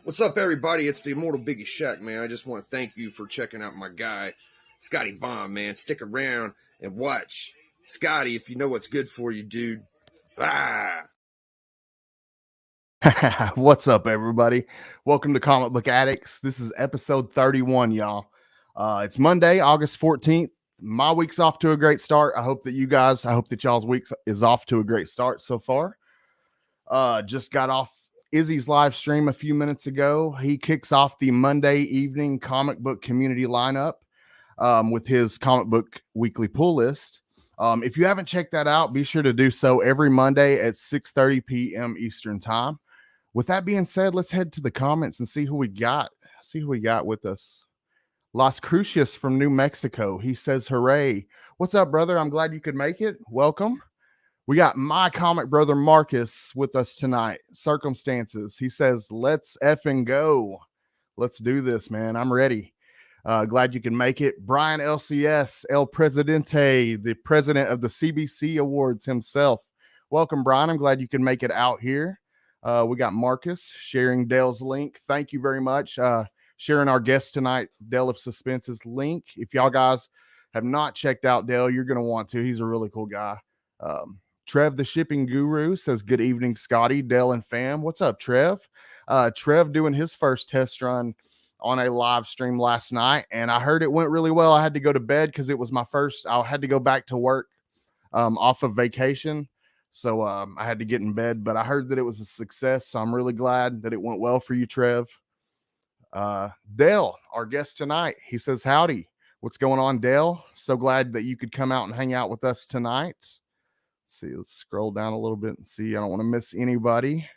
What's up, everybody? It's the immortal Biggie Shack, man. I just want to thank you for checking out my guy, Scotty Vaughn, man. Stick around and watch. Scotty, if you know what's good for you, dude. Ah! What's up, everybody? Welcome to Comic Book Addicts. This is episode 31, y'all. It's Monday, August 14th. My week's off to a great start. I hope that y'all's week is off to a great start so far. Just got off Izzy's live stream a few minutes ago. He kicks off the Monday evening comic book community lineup with his comic book weekly pull list. If you haven't checked that out, be sure to do so every Monday at 6:30 p.m. Eastern Time. With that being said, let's head to the comments and see who we got. See who we got with us. Las Crucias from New Mexico. He says, hooray. What's up, brother? I'm glad you could make it. Welcome. We got my comic brother Marcus with us tonight. Circumstances. He says, let's effing go. Let's do this, man. I'm ready. Glad you can make it. Brian LCS, El Presidente, the president of the CBC Awards himself. Welcome, Brian. I'm glad you can make it out here. We got Marcus sharing Dale's link. Thank you very much. Sharing our guest tonight, DaleofSuspense's link. If y'all guys have not checked out Dale, you're going to want to. He's a really cool guy. Trev, the shipping guru, says, good evening, Scotty, Dale, and fam. What's up, Trev? Trev doing his first test run on a live stream last night, and I heard it went really well. I had to go to bed because it was my first. I had to go back to work off of vacation. So I had to get in bed, but I heard that it was a success. So I'm really glad that it went well for you, Trev. Dale, our guest tonight, he says, howdy. What's going on, Dale? So glad that you could come out and hang out with us tonight. Let's see. Let's scroll down a little bit and see. I don't want to miss anybody.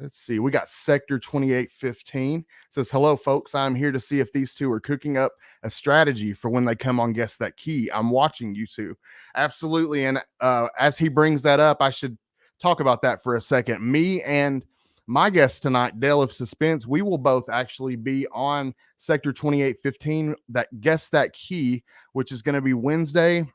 Let's see. We got Sector 2815. It says, hello, folks. I'm here to see if these two are cooking up a strategy for when they come on Guess That Key. I'm watching you two. Absolutely. And as he brings that up, I should talk about that for a second. Me and my guest tonight, Dale of Suspense, we will both actually be on Sector 2815, that Guess That Key, which is going to be Wednesday.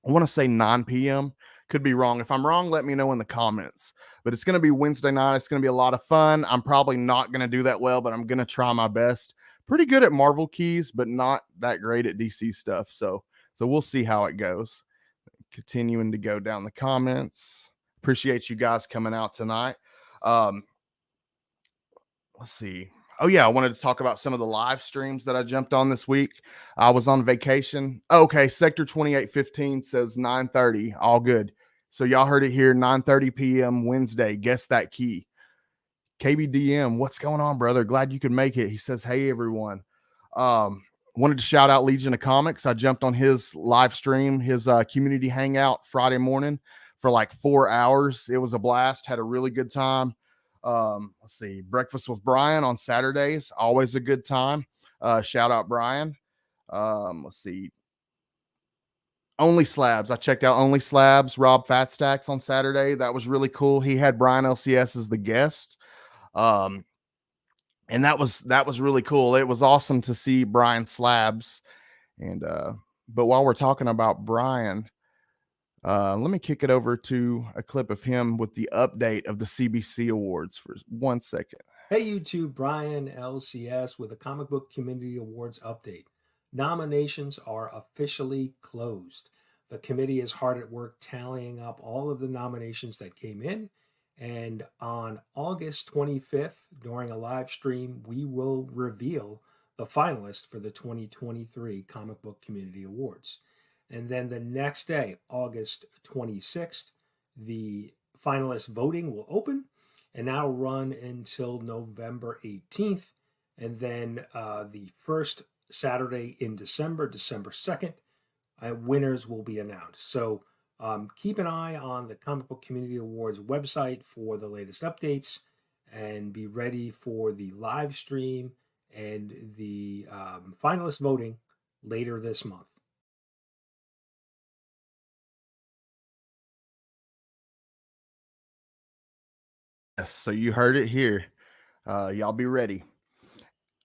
I want to say 9 p.m. Could be wrong. If I'm wrong, let me know in the comments. But it's going to be Wednesday night. It's going to be a lot of fun. I'm probably not going to do that well, but I'm going to try my best. Pretty good at Marvel keys, but not that great at DC stuff. So we'll see how it goes. Continuing to go down the comments. Appreciate you guys coming out tonight. Let's see. Oh, yeah, I wanted to talk about some of the live streams that I jumped on this week. I was on vacation. Okay, Sector 2815 says 9:30. All good. So y'all heard it here, 9:30 p.m. Wednesday. Guess That Key. KBDM, what's going on, brother? Glad you could make it. He says, hey, everyone. Wanted to shout out Legion of Comics. I jumped on his live stream, his community hangout Friday morning for like 4 hours. It was a blast. Had a really good time. Let's see, Breakfast with Brian on Saturdays, always a good time. Shout out Brian. Let's see, Only Slabs. I checked out Only Slabs, Rob Fatstacks on Saturday. That was really cool. He had Brian LCS as the guest. And that was really cool. It was awesome to see Brian Slabs. And but while we're talking about Brian, let me kick it over to a clip of him with the update of the CBC Awards for 1 second. Hey YouTube, Brian LCS with a Comic Book Community Awards update. Nominations are officially closed. The committee is hard at work tallying up all of the nominations that came in. And on August 25th, during a live stream, we will reveal the finalists for the 2023 Comic Book Community Awards. And then the next day, August 26th, the finalist voting will open and that'll run until November 18th. And then the first Saturday in December, December 2nd, winners will be announced. So keep an eye on the Comic Book Community Awards website for the latest updates and be ready for the live stream and the finalist voting later this month. Yes, so you heard it here. Y'all be ready.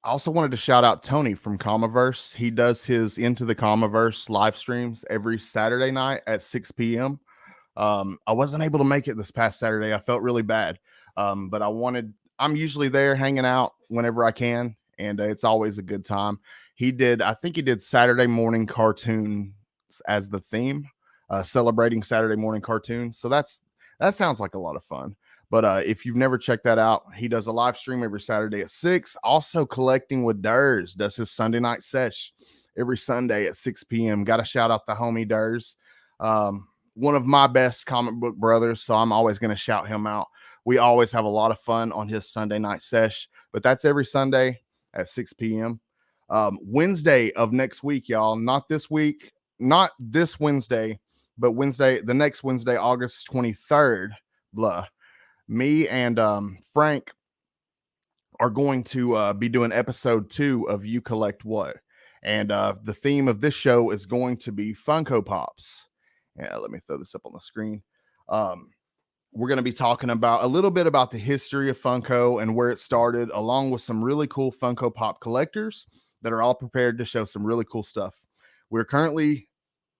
I also wanted to shout out Tony from Comiverse. He does his Into the Comiverse live streams every Saturday night at 6 p.m. I wasn't able to make it this past Saturday. I felt really bad. But I wanted I'm usually there hanging out whenever I can, and it's always a good time. I think he did Saturday morning cartoons as the theme, celebrating Saturday morning cartoons. So that sounds like a lot of fun. But if you've never checked that out, he does a live stream every Saturday at 6. Also, Collecting with Durs does his Sunday night sesh every Sunday at 6 p.m. Got to shout out the homie Durs. One of my best comic book brothers, so I'm always going to shout him out. We always have a lot of fun on his Sunday night sesh, but that's every Sunday at 6 p.m. Wednesday of next week, y'all. Not this week, not this Wednesday, but the next Wednesday, August 23rd. Me and Frank are going to be doing episode 2 of You Collect What? And the theme of this show is going to be Funko Pops. Yeah, let me throw this up on the screen. We're going to be talking about a little bit about the history of Funko and where it started, along with some really cool Funko Pop collectors that are all prepared to show some really cool stuff. We're currently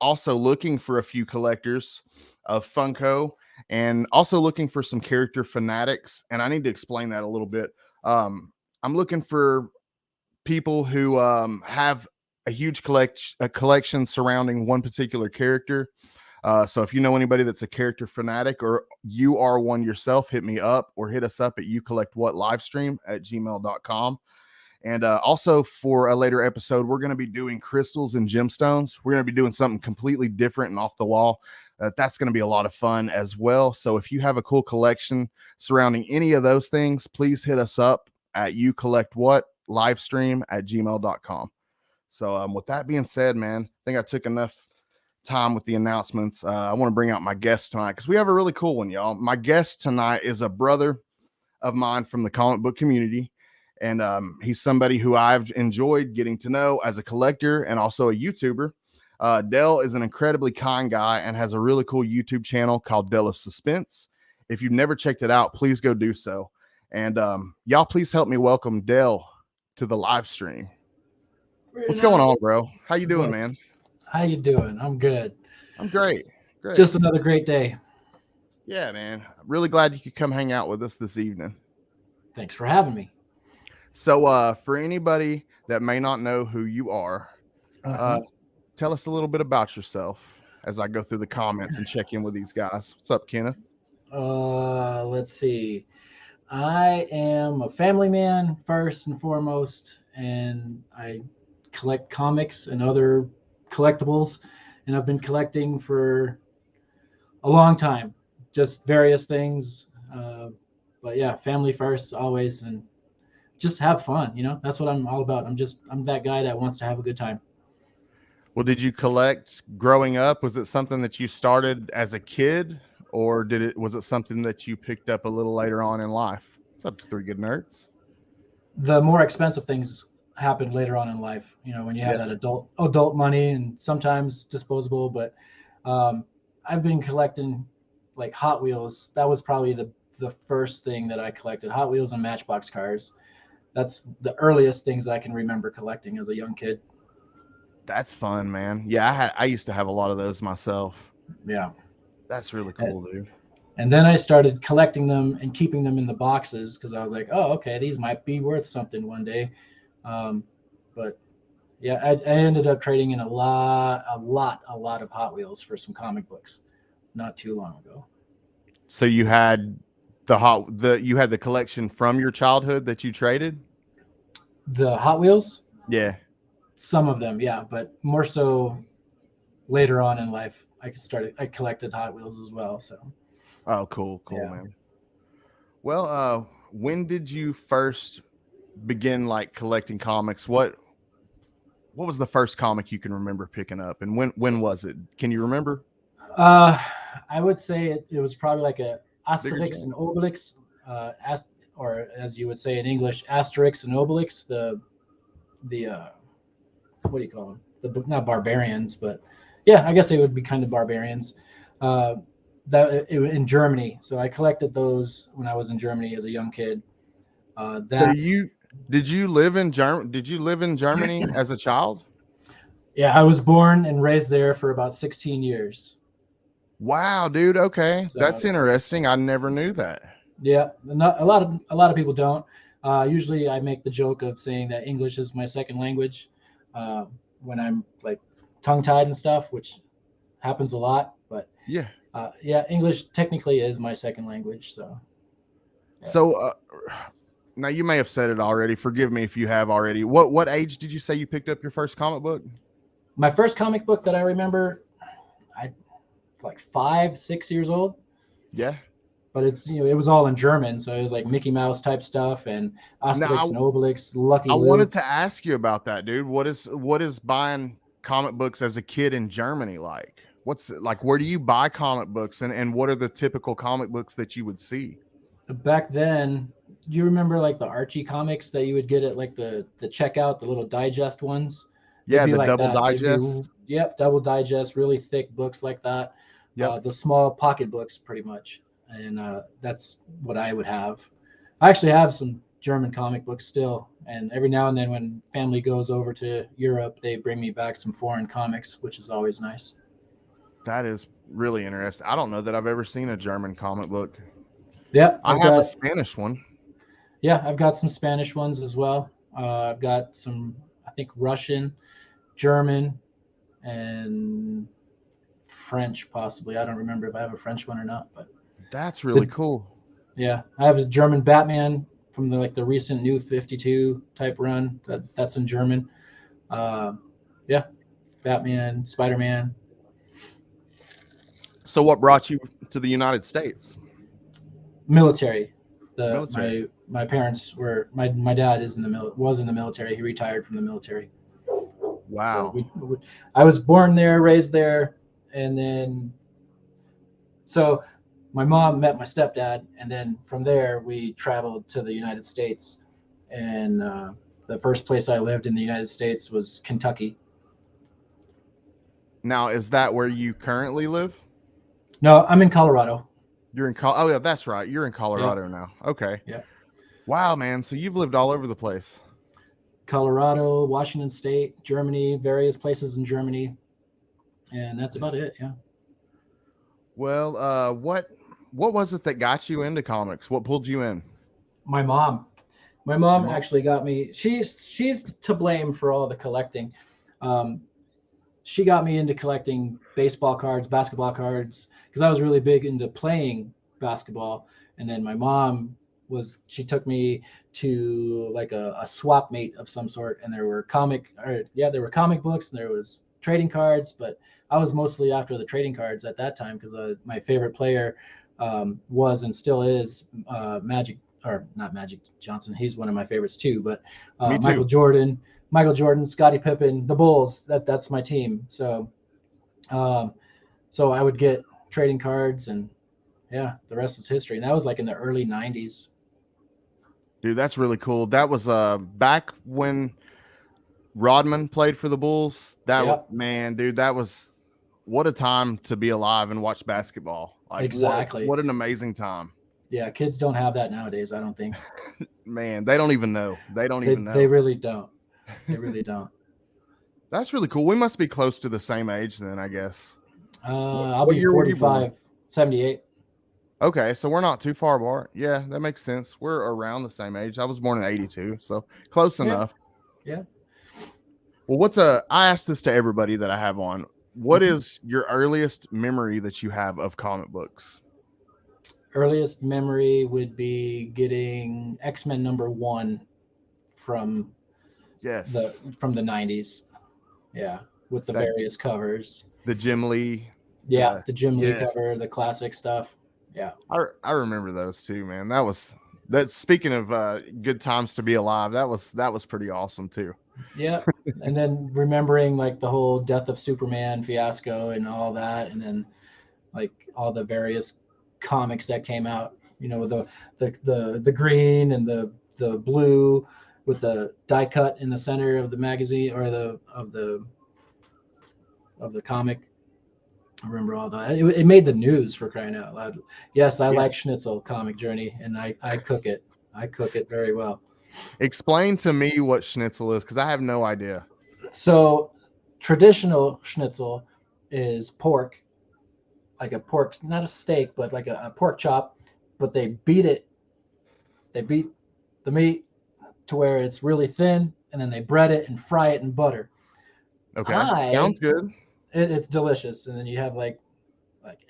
also looking for a few collectors of Funko and also looking for some character fanatics. And I need to explain that a little bit. I'm looking for people who have a huge collection surrounding one particular character. So if you know anybody that's a character fanatic or you are one yourself, hit me up or hit us up at youcollectwhatlivestream@gmail.com. And also for a later episode, we're going to be doing crystals and gemstones. We're going to be doing something completely different and off the wall. That's going to be a lot of fun as well. So if you have a cool collection surrounding any of those things, please hit us up at youcollectwhatlivestream@gmail.com. So with that being said, man, I think I took enough time with the announcements. I want to bring out my guest tonight because we have a really cool one, y'all. My guest tonight is a brother of mine from the comic book community. And he's somebody who I've enjoyed getting to know as a collector and also a YouTuber. Dale is an incredibly kind guy and has a really cool YouTube channel called DaleofSuspense. If you've never checked it out, please go do so. And y'all, please help me welcome Dale to the live stream. What's going on, bro? How you doing, man? How you doing? I'm good. I'm great. Great. Just another great day. Yeah, man. Really glad you could come hang out with us this evening. Thanks for having me. So for anybody that may not know who you are, tell us a little bit about yourself as I go through the comments and check in with these guys. What's up, Kenneth? Let's see. I am a family man first and foremost, and I collect comics and other collectibles, and I've been collecting for a long time, just various things. But yeah, family first always, and just have fun, that's what I'm all about. I'm that guy that wants to have a good time. Well, did you collect growing up? Was it something that you started as a kid, or was it something that you picked up a little later on in life? What's up, Three Good Nerds? The more expensive things happen later on in life, when you have that adult money and sometimes disposable. But I've been collecting like Hot Wheels. That was probably the first thing that I collected, Hot Wheels and Matchbox cars. That's the earliest things that I can remember collecting as a young kid. That's fun, man. Yeah, I used to have a lot of those myself. Yeah. That's really cool, dude. And then I started collecting them and keeping them in the boxes because I was like, oh, okay, these might be worth something one day. But yeah, I ended up trading in a lot of Hot Wheels for some comic books not too long ago. So you had the collection from your childhood that you traded? The Hot Wheels? Yeah. Some of them, yeah, but more so later on in life. I collected Hot Wheels as well. So. Oh, cool, yeah. Man. Well, when did you first begin like collecting comics? What was the first comic you can remember picking up, and when was it? Can you remember? I would say it was probably like a Asterix and Obelix, or as you would say in English, Asterix and Obelix. The what do you call them? Not barbarians, but yeah, I guess they would be kind of barbarians. In Germany. So I collected those when I was in Germany as a young kid. So did you live in Germany as a child? Yeah, I was born and raised there for about 16 years. Wow, dude. Okay. So, that's interesting. I never knew that. Yeah, not a lot of people don't. Usually, I make the joke of saying that English is my second language uh, when I'm like tongue tied and stuff, which happens a lot. But Yeah. yeah, English technically is my second language. So yeah. So now you may have said it already. Forgive me if you have already. What age did you say you picked up your first comic book? My first comic book that I remember, I like 5, 6 years old. Yeah. But it's it was all in German, so it was like Mickey Mouse type stuff and Asterix Now and Obelix, Lucky I wanted Luke. to ask you about that, dude. What is buying comic books as a kid in Germany like? What's like? Where do you buy comic books, and what are the typical comic books that you would see? Back then, do you remember like the Archie comics that you would get at like the checkout, the little digest ones? They'd Yeah, be the like double that. They'd be digest. double digest, really thick books like that. Yep. The small pocket books, pretty much, and that's what I would have. I actually have some German comic books still, and every now and then when family goes over to Europe, they bring me back some foreign comics, which is always nice. That is really interesting. I don't know that I've ever seen a German comic book. Yep, I have a Spanish one. yeah, I've got some Spanish ones as well. I've got some, I think, Russian, German, and French possibly. I don't remember if I have a French one or not, but That's really cool. yeah, I have a German Batman from the recent New 52 type run that's in German. Uh, yeah, Batman, Spider-Man. So what brought you to the United States? Military. Military. My parents were my dad was in the military. He retired from the military. Wow. So I was born there, raised there, and then so my mom met my stepdad, and then from there we traveled to the United States. And the first place I lived in the United States was Kentucky. Now, is that where you currently live? No, I'm in Colorado. You're in Oh yeah, that's right. You're in Yeah, Colorado now. Okay. yeah. Wow, man. So you've lived all over the place. Colorado, Washington State, Germany, various places in Germany, and that's about it. Yeah. Well, what was it that got you into comics? What pulled you in? My mom. My Your mom mom? actually got me. She's to blame for all the collecting. Um, she got me into collecting baseball cards, basketball cards, because I was really big into playing basketball. And then my mom she took me to like a swap meet of some sort, and there were comic books, and there was trading cards, but I was mostly after the trading cards at that time because my favorite player was and still is Magic, or not Magic Johnson. He's one of my favorites too, but Me too. Michael Jordan, Scottie Pippen, the Bulls. That's my team. So, so I would get trading cards, and yeah, the rest is history. And that was like in the early '90s. Dude, that's really cool. That was back when Rodman played for the Bulls. Yep. Man, dude, that was what a time to be alive and watch basketball. Like Exactly. what an amazing time. Yeah, kids don't have that nowadays, I don't think. Man, they don't even know. They don't even know. They really don't. They really don't. That's really cool. We must be close to the same age then, I guess. I'll what be year were you born? 45, 78. Okay, so we're not too far apart. Yeah, that makes sense. We're around the same age. I was born in 82, so close enough. Yeah. Well, I asked this to everybody that I have on. What is your earliest memory that you have of comic books? Earliest memory would be getting X-Men #1 from Yes. from the 90s. Yeah, with the various covers. The Jim Lee. Yeah, the Jim Lee cover, the classic stuff. Yeah. I remember those too, man. That speaking of good times to be alive, that was pretty awesome too. Yeah. And then remembering like the whole Death of Superman fiasco and all that, and then like all the various comics that came out, the green and the blue with the die cut in the center of the magazine or of the comic. I remember all that. It made the news, for crying out loud. Yes, I like Schnitzel Comic Journey, and I cook it. I cook it very well. Explain to me what schnitzel is, because I have no idea. So traditional schnitzel is pork, like a pork, not a steak, but like a pork chop, but they beat it They beat the meat to where it's really thin, and then they bread it and fry it in butter. Okay. Sounds good. It's delicious. And then you have like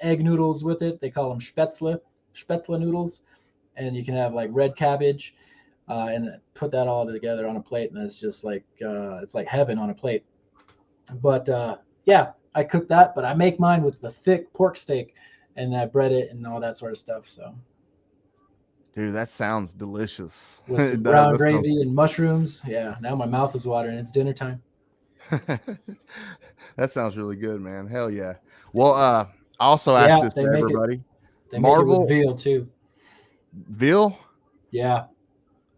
egg noodles with it. They call them spätzle noodles. And you can have like red cabbage, and put that all together on a plate, and it's just like it's like heaven on a plate. But yeah, I cook that, but I make mine with the thick pork steak, and I bread it and all that sort of stuff. So, dude, that sounds delicious. with some brown gravy and mushrooms. Yeah, now my mouth is watering. It's dinner time. That sounds really good, man. Hell yeah. Well, I also asked this to everybody. They Marvel make it with veal too. Veal? Yeah.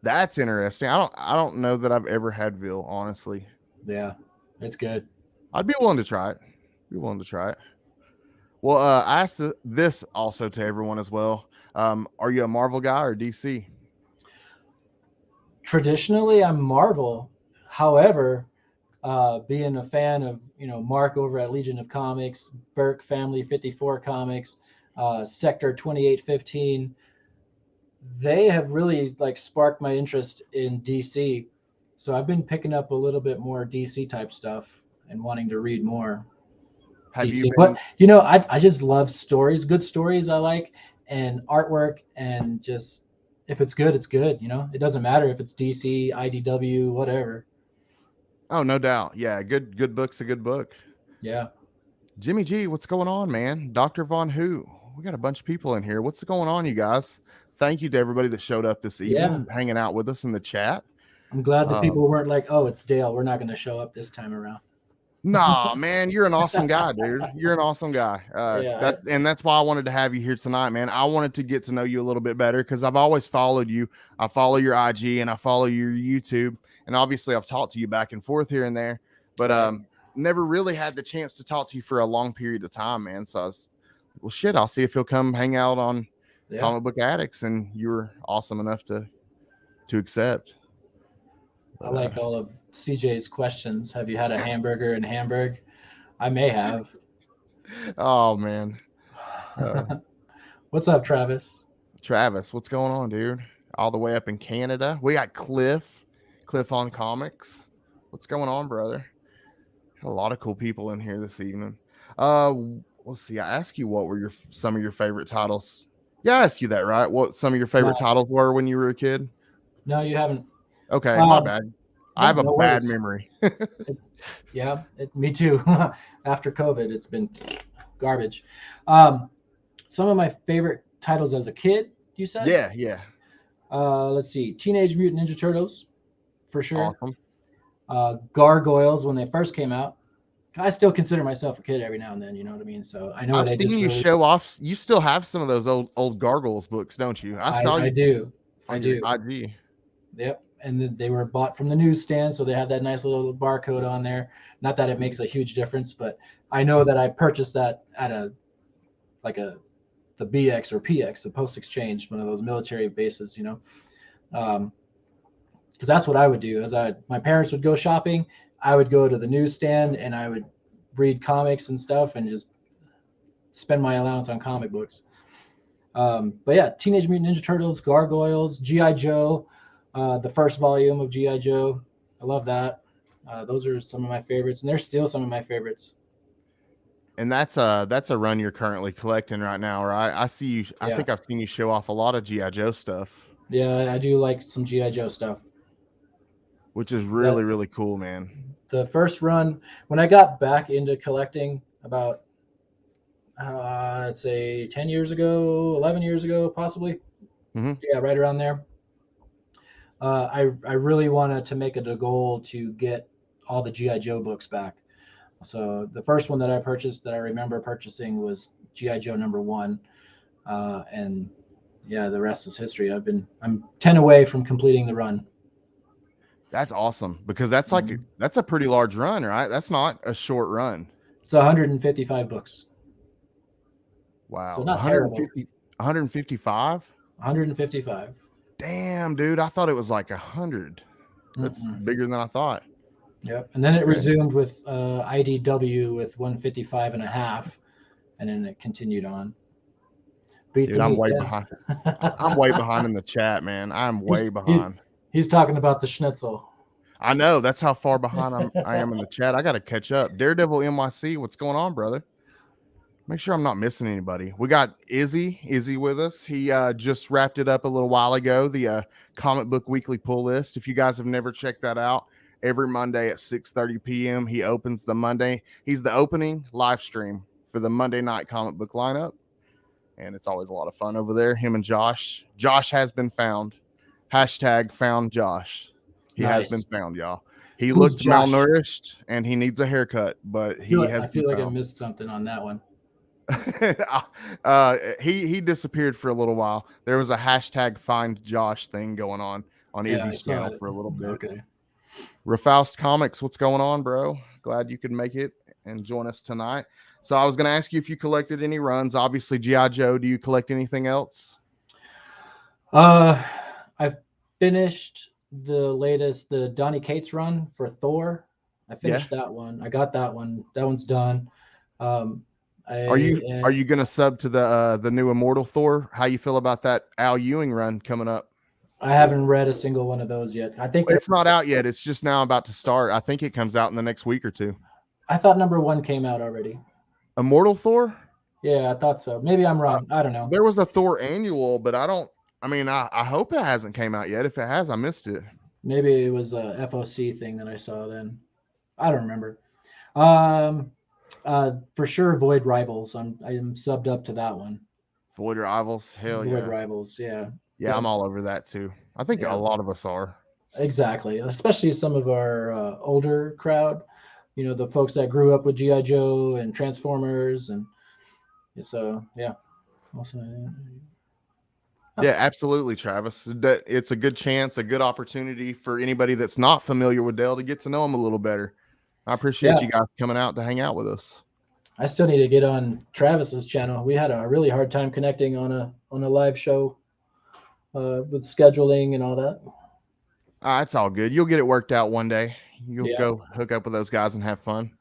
That's interesting. I don't know that I've ever had veal, honestly. Yeah, it's good. I'd be willing to try it. Well, I asked this also to everyone as well. Are you a Marvel guy or DC? Traditionally, I'm Marvel. However, being a fan of Mark over at Legion of Comics, Burke Family 54 Comics, Sector 2815, they have really like sparked my interest in DC. So I've been picking up a little bit more DC type stuff and wanting to read more. Have DC. you been... But I just love stories, good stories I like, and artwork, and just if it's good, it's good. It doesn't matter if it's DC, IDW, whatever. Oh, no doubt. Yeah, good book's a good book. Yeah. Jimmy G, what's going on, man? Dr. Von Who. We got a bunch of people in here. What's going on, you guys? Thank you to everybody that showed up this evening, hanging out with us in the chat. I'm glad that people weren't like, oh, it's Dale, we're not going to show up this time around. Nah, man, you're an awesome guy, dude. You're an awesome guy. That's why I wanted to have you here tonight, man. I wanted to get to know you a little bit better because I've always followed you. I follow your IG and I follow your YouTube, and obviously I've talked to you back and forth here and there, but never really had the chance to talk to you for a long period of time, man. So I was, well, shit, I'll see if he'll come hang out on Comic Book Addicts, and you were awesome enough to accept. I like all of CJ's questions. Have you had a hamburger in Hamburg? I may have. Oh, man. What's up, Travis? Travis, what's going on, dude? All the way up in Canada. We got Cliff on Comics. What's going on, brother? A lot of cool people in here this evening. Let's see. I asked you what were some of your favorite titles. Yeah, I asked you that, right? What some of your favorite titles were when you were a kid? No, you haven't. Okay, my bad. I have a bad memory. Me too. After COVID, it's been garbage. Some of my favorite titles as a kid, you said? Yeah. Let's see. Teenage Mutant Ninja Turtles, for sure. Awesome. Gargoyles, when they first came out. I still consider myself a kid every now and then, you know what I mean? So I know I've seen you show off. You still have some of those old Gargoyles books, don't you? I do. IG. Yep. And then they were bought from the newsstand, so they have that nice little barcode on there. Not that it makes a huge difference, but I know that I purchased that at the BX or PX, the Post Exchange, one of those military bases, because that's what I would do. My parents would go shopping, I would go to the newsstand and I would read comics and stuff and just spend my allowance on comic books. But yeah, Teenage Mutant Ninja Turtles, Gargoyles, G.I. Joe. The first volume of G.I. Joe. I love that. Those are some of my favorites, and they're still some of my favorites. And that's a run you're currently collecting right now, right? I see you. I think I've seen you show off a lot of G.I. Joe stuff. Yeah, I do like some G.I. Joe stuff. Which is really cool, man. The first run, when I got back into collecting about, I'd say 10 years ago, 11 years ago, possibly. Mm-hmm. Yeah, right around there. I really wanted to make it a goal to get all the G.I. Joe books back. So the first one that I purchased that I remember purchasing was G.I. Joe #1. And yeah, the rest is history. I'm 10 away from completing the run. That's awesome because that's that's a pretty large run, right? That's not a short run. It's 155 books. Wow. So not terrible. 155? 155. Damn, dude. I thought it was like 100. That's bigger than I thought. Yep. And then it resumed with IDW with 155 and a half, and then it continued on. Beat Dude, the I'm meat, way yeah. behind. I'm way behind in the chat, man. I'm way behind. He's talking about the schnitzel. I know. That's how far behind I am in the chat. I got to catch up. Daredevil NYC, what's going on, brother? Make sure I'm not missing anybody. We got Izzy with us. He just wrapped it up a little while ago, the Comic Book Weekly Pull List. If you guys have never checked that out, every Monday at 6:30 p.m., he opens the Monday. He's the opening live stream for the Monday night comic book lineup, and it's always a lot of fun over there. Him and Josh. Josh has been found. Hashtag found Josh. He has been found, y'all. He Who's looked Josh? malnourished, and he needs a haircut, but he has I been feel like I found. missed something on that one. He disappeared for a little while. There was a hashtag find Josh thing going on Izzy's channel for a little bit. Okay. Rafaust Comics, what's going on, bro? Glad you could make it and join us tonight. So I was going to ask you if you collected any runs. Obviously, G.I. Joe. Do you collect anything else? I've finished the latest, the Donny Cates run for Thor. I finished that one. I got that one. That one's done. Are you gonna sub to the new Immortal Thor? How you feel about that Al Ewing run coming up? I haven't read a single one of those yet. I think it's not out yet. It's just now about to start. I think it comes out in the next week or two. I thought #1 came out already. Immortal Thor? Yeah, I thought so. Maybe I'm wrong. I don't know. There was a Thor annual, but I hope it hasn't came out yet. If it has, I missed it. Maybe it was a FOC thing that I saw then. I don't remember. For sure, Void Rivals. I am subbed up to that one. Void Rivals, hell yeah. Void Rivals, yeah. Yeah, I'm all over that too. I think a lot of us are. Exactly, especially some of our older crowd. You know, the folks that grew up with G.I. Joe and Transformers, and so yeah. Also, yeah, absolutely, Travis. It's a good chance, a good opportunity for anybody that's not familiar with Dale to get to know him a little better. I appreciate you guys coming out to hang out with us. I still need to get on Travis's channel. We had a really hard time connecting on a live show with scheduling and all that. It's all good. You'll get it worked out one day. You'll go hook up with those guys and have fun.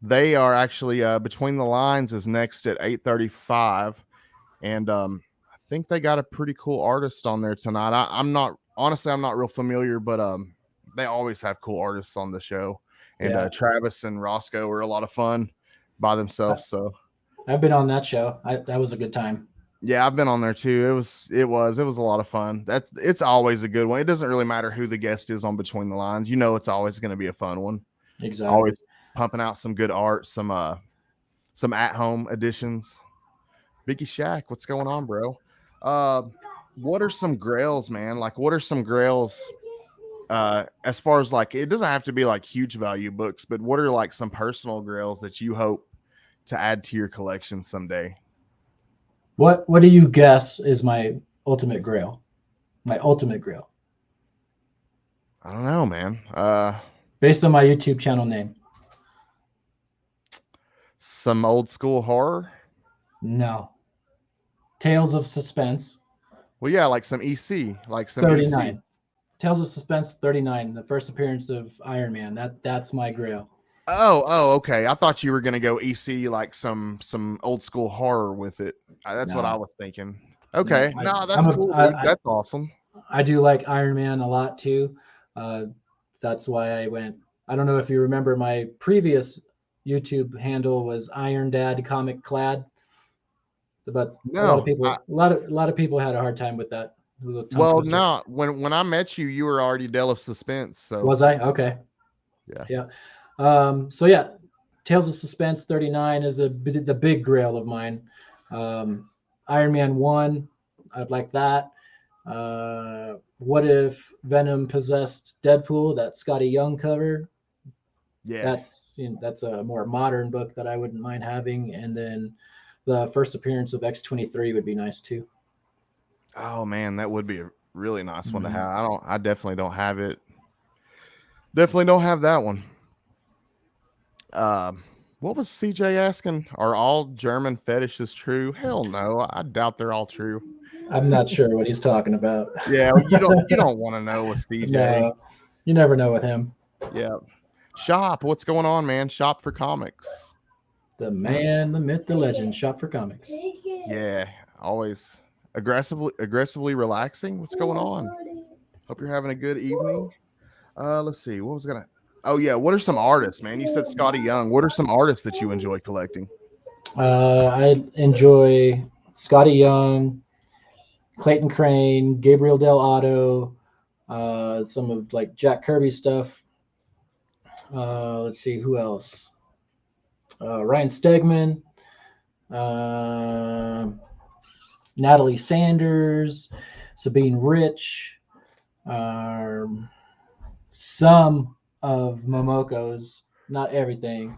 They are actually Between the Lines is next at 8:35, and I think they got a pretty cool artist on there tonight. I'm not real familiar, but they always have cool artists on the show. And Travis and Roscoe were a lot of fun by themselves. So I've been on that show. That was a good time. Yeah, I've been on there too. It was a lot of fun. It's always a good one. It doesn't really matter who the guest is on Between the Lines. You know, it's always going to be a fun one. Exactly. Always pumping out some good art, some at-home additions. Biggie Shack, what's going on, bro? What are some grails, man? Like, what are some grails? As far as like, it doesn't have to be like huge value books, but what are like some personal grails that you hope to add to your collection someday? What do you guess is my ultimate grail? My ultimate grail. I don't know, man. Based on my YouTube channel name. Some old school horror? No. Tales of Suspense. Well, yeah, like some EC, like some 39. EC. Tales of Suspense 39, the first appearance of Iron Man. That's my grail. Oh, okay. I thought you were gonna go EC like some old school horror with it. That's what I was thinking. Okay, that's cool. That's awesome. I do like Iron Man a lot too. That's why I went. I don't know if you remember my previous YouTube handle was Iron Dad Comic Clad, but a lot of people had a hard time with that. Well, no, when I met you, you were already DaleofSuspense. So was I? Okay. Yeah. So yeah, Tales of Suspense 39 is the big grail of mine. Iron Man 1, I'd like that. What if Venom possessed Deadpool? That Scotty Young cover. Yeah, that's a more modern book that I wouldn't mind having. And then the first appearance of X-23 would be nice too. Oh man, that would be a really nice one to have. I definitely don't have it. Definitely don't have that one. What was CJ asking? Are all German fetishes true? Hell no. I doubt they're all true. I'm not sure what he's talking about. Yeah, you don't want to know with CJ. No, you never know with him. Yeah. Shop, what's going on, man? Shop for Comics. The man, the myth, the legend. Shop for Comics. Yeah. always aggressively relaxing. What's going on? Hope you're having a good evening. Let's see. What was gonna? Oh yeah. What are some artists, man? You said Scotty Young. What are some artists that you enjoy collecting? I enjoy Scotty Young, Clayton Crane, Gabriel Del Otto, some of like Jack Kirby stuff. Let's see who else. Ryan Stegman, uh, Natalie Sanders, Sabine Rich, some of Momoko's, not everything.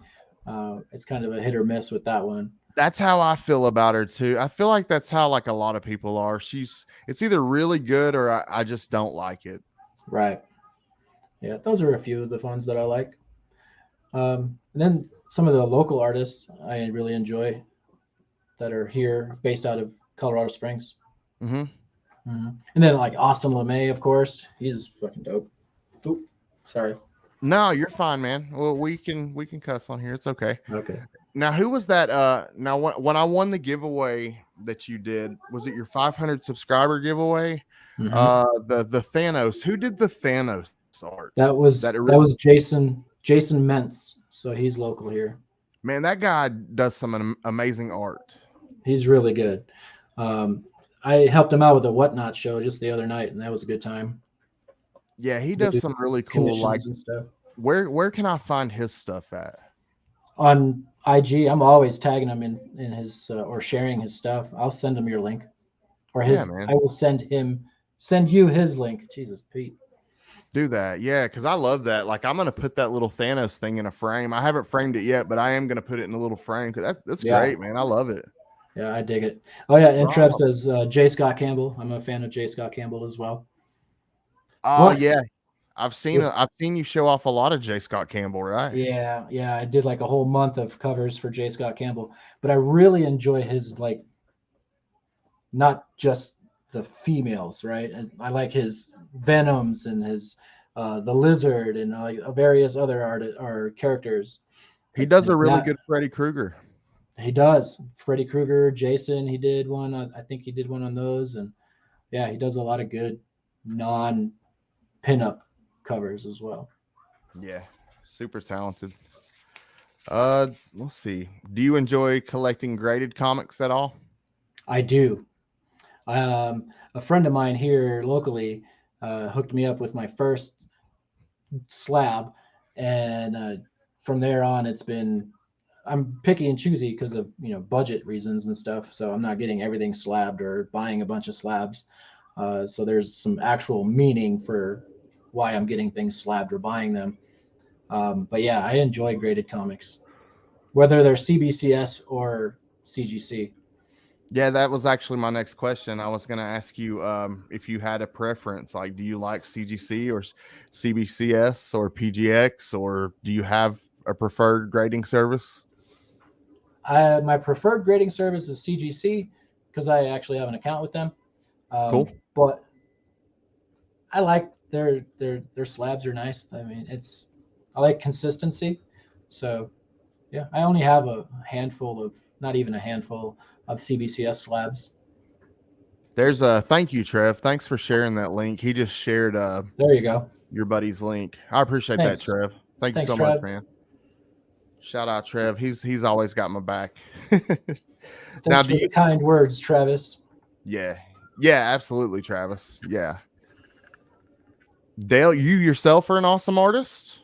It's kind of a hit or miss with that one. That's how I feel about her too. I feel like that's how like a lot of people are. It's either really good or I just don't like it. Right. Yeah, those are a few of the ones that I like. And then some of the local artists I really enjoy that are here, based out of Colorado Springs. Mm-hmm. And then like Austin LeMay, of course, he's fucking dope. Oop, sorry. No, you're fine, man. Well, we can cuss on here. It's okay. Okay. Now, who was that? Now, when I won the giveaway that you did, was it your 500 subscriber giveaway? The Thanos. Who did the Thanos art? That was Jason Mentz. So he's local here. Man, that guy does some amazing art. He's really good. I helped him out with a Whatnot show just the other night, and that was a good time. Yeah, he does some really cool like stuff. Where can I find his stuff at? On IG, I'm always tagging him in his or sharing his stuff. I'll send him your link, or his. Yeah, man. I will send you his link. Jesus, Pete. Do that, yeah, because I love that. Like, I'm gonna put that little Thanos thing in a frame. I haven't framed it yet, but I am gonna put it in a little frame because that's great, man. I love it. Yeah, I dig it. Oh yeah, and Trev says J. Scott Campbell. I'm a fan of J. Scott Campbell as well. Oh yeah, I've seen you show off a lot of J. Scott Campbell, right? Yeah. I did like a whole month of covers for J. Scott Campbell, but I really enjoy his like, not just the females, right? And I like his Venoms and his the Lizard and like various other characters. He does a really good Freddy Krueger. He does. Freddy Krueger, Jason, he did one. I think he did one on those. And yeah, he does a lot of good non-pinup covers as well. Yeah, super talented. Let's see. Do you enjoy collecting graded comics at all? I do. A friend of mine here locally hooked me up with my first slab. And from there on, it's been... I'm picky and choosy because of budget reasons and stuff. So I'm not getting everything slabbed or buying a bunch of slabs. So there's some actual meaning for why I'm getting things slabbed or buying them. But yeah, I enjoy graded comics, whether they're CBCS or CGC. Yeah, that was actually my next question. I was going to ask you if you had a preference. Like, do you like CGC or CBCS or PGX, or do you have a preferred grading service? My preferred grading service is CGC because I actually have an account with them. Cool. But I like their slabs are nice. I mean, I like consistency. So yeah, I only have not even a handful of CBCS slabs. There's a thank you, Trev. Thanks for sharing that link. He just shared there you go. Your buddy's link. I appreciate that, Trev. Thanks you so Trev. Much, man. Shout out, Trev. He's always got my back. Now, do you kind words, Travis? Yeah, absolutely, Travis. Yeah. Dale, you yourself are an awesome artist.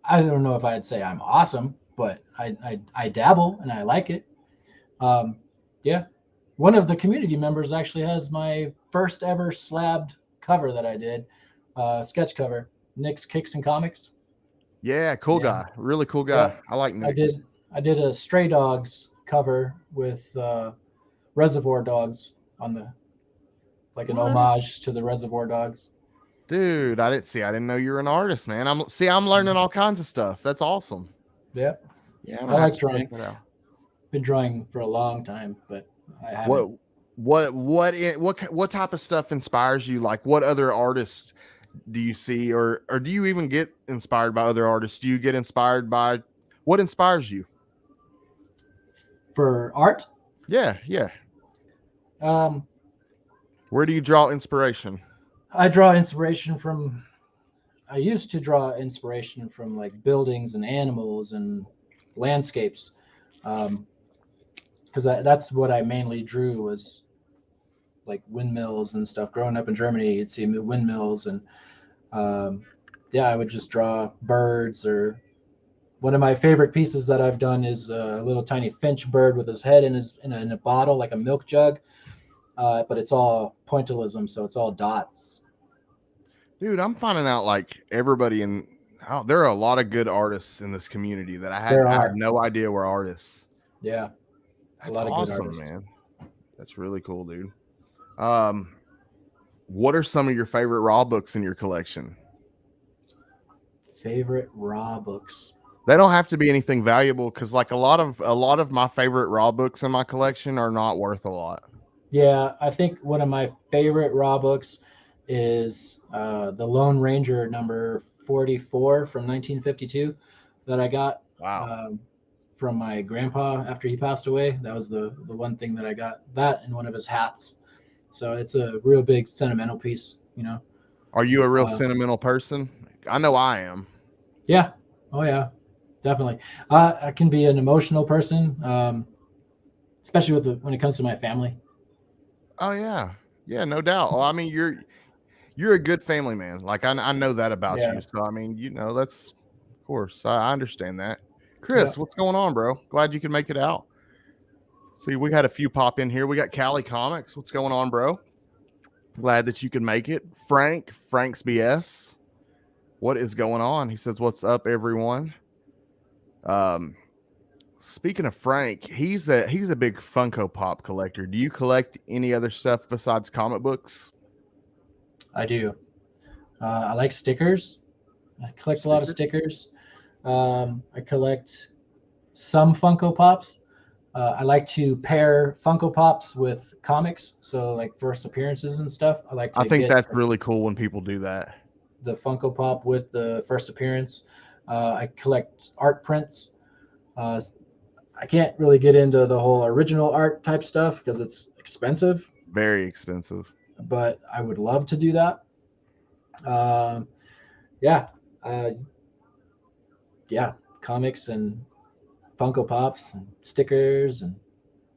I don't know if I'd say I'm awesome, but I dabble and I like it. Yeah, one of the community members actually has my first ever slabbed cover that I did, sketch cover. Nick's Kicks and Comics. Yeah, cool guy. Really cool guy. Yeah. I like Nick. I did a Stray Dogs cover with Reservoir Dogs on the, like an homage to the Reservoir Dogs. Dude, I didn't know you were an artist, man. I'm learning all kinds of stuff. That's awesome. Yeah. Yeah, I like drawing. Been drawing for a long time, but I haven't. What type of stuff inspires you? Like, what other artists do you see, or do you even get inspired by other artists? Do you get inspired by what inspires you for art? Yeah. Where do you draw inspiration? I draw inspiration from. I used to draw inspiration from like buildings and animals and landscapes, because that's what I mainly drew was like windmills and stuff. Growing up in Germany, you'd see windmills and yeah, I would just draw birds. Or one of my favorite pieces that I've done is a little tiny finch bird with his head in a bottle, like a milk jug, but it's all pointillism, so it's all dots. Dude, I'm finding out like everybody there are a lot of good artists in this community that I had no idea were artists. Yeah. That's awesome, man. That's really cool, dude. What are some of your favorite raw books in your collection? Favorite raw books. They don't have to be anything valuable, because like a lot of my favorite raw books in my collection are not worth a lot. Yeah, I think one of my favorite raw books is the Lone Ranger number 44 from 1952 that I got. Wow. From my grandpa after he passed away. That was the one thing that I got, that and one of his hats. So it's a real big sentimental piece, you know. Are you a real sentimental person? I know I am. Yeah. Oh yeah, definitely. I can be an emotional person, especially when it comes to my family. Oh yeah. Yeah, no doubt. Well, I mean, you're a good family man. Like I know that about you. So I mean, that's of course. I understand that. Chris, what's going on, bro? Glad you could make it out. See, we had a few pop in here. We got Cali Comics. What's going on, bro? Glad that you could make it. Frank's BS. What is going on? He says, "What's up, everyone?" Speaking of Frank, he's a big Funko Pop collector. Do you collect any other stuff besides comic books? I do. I like stickers. I collect a lot of stickers. I collect some Funko Pops. I like to pair Funko Pops with comics, so like first appearances and stuff. I think that's really cool when people do that. The Funko Pop with the first appearance. I collect art prints. I can't really get into the whole original art type stuff because it's expensive. Very expensive. But I would love to do that. Yeah. Yeah, comics and Funko Pops and stickers and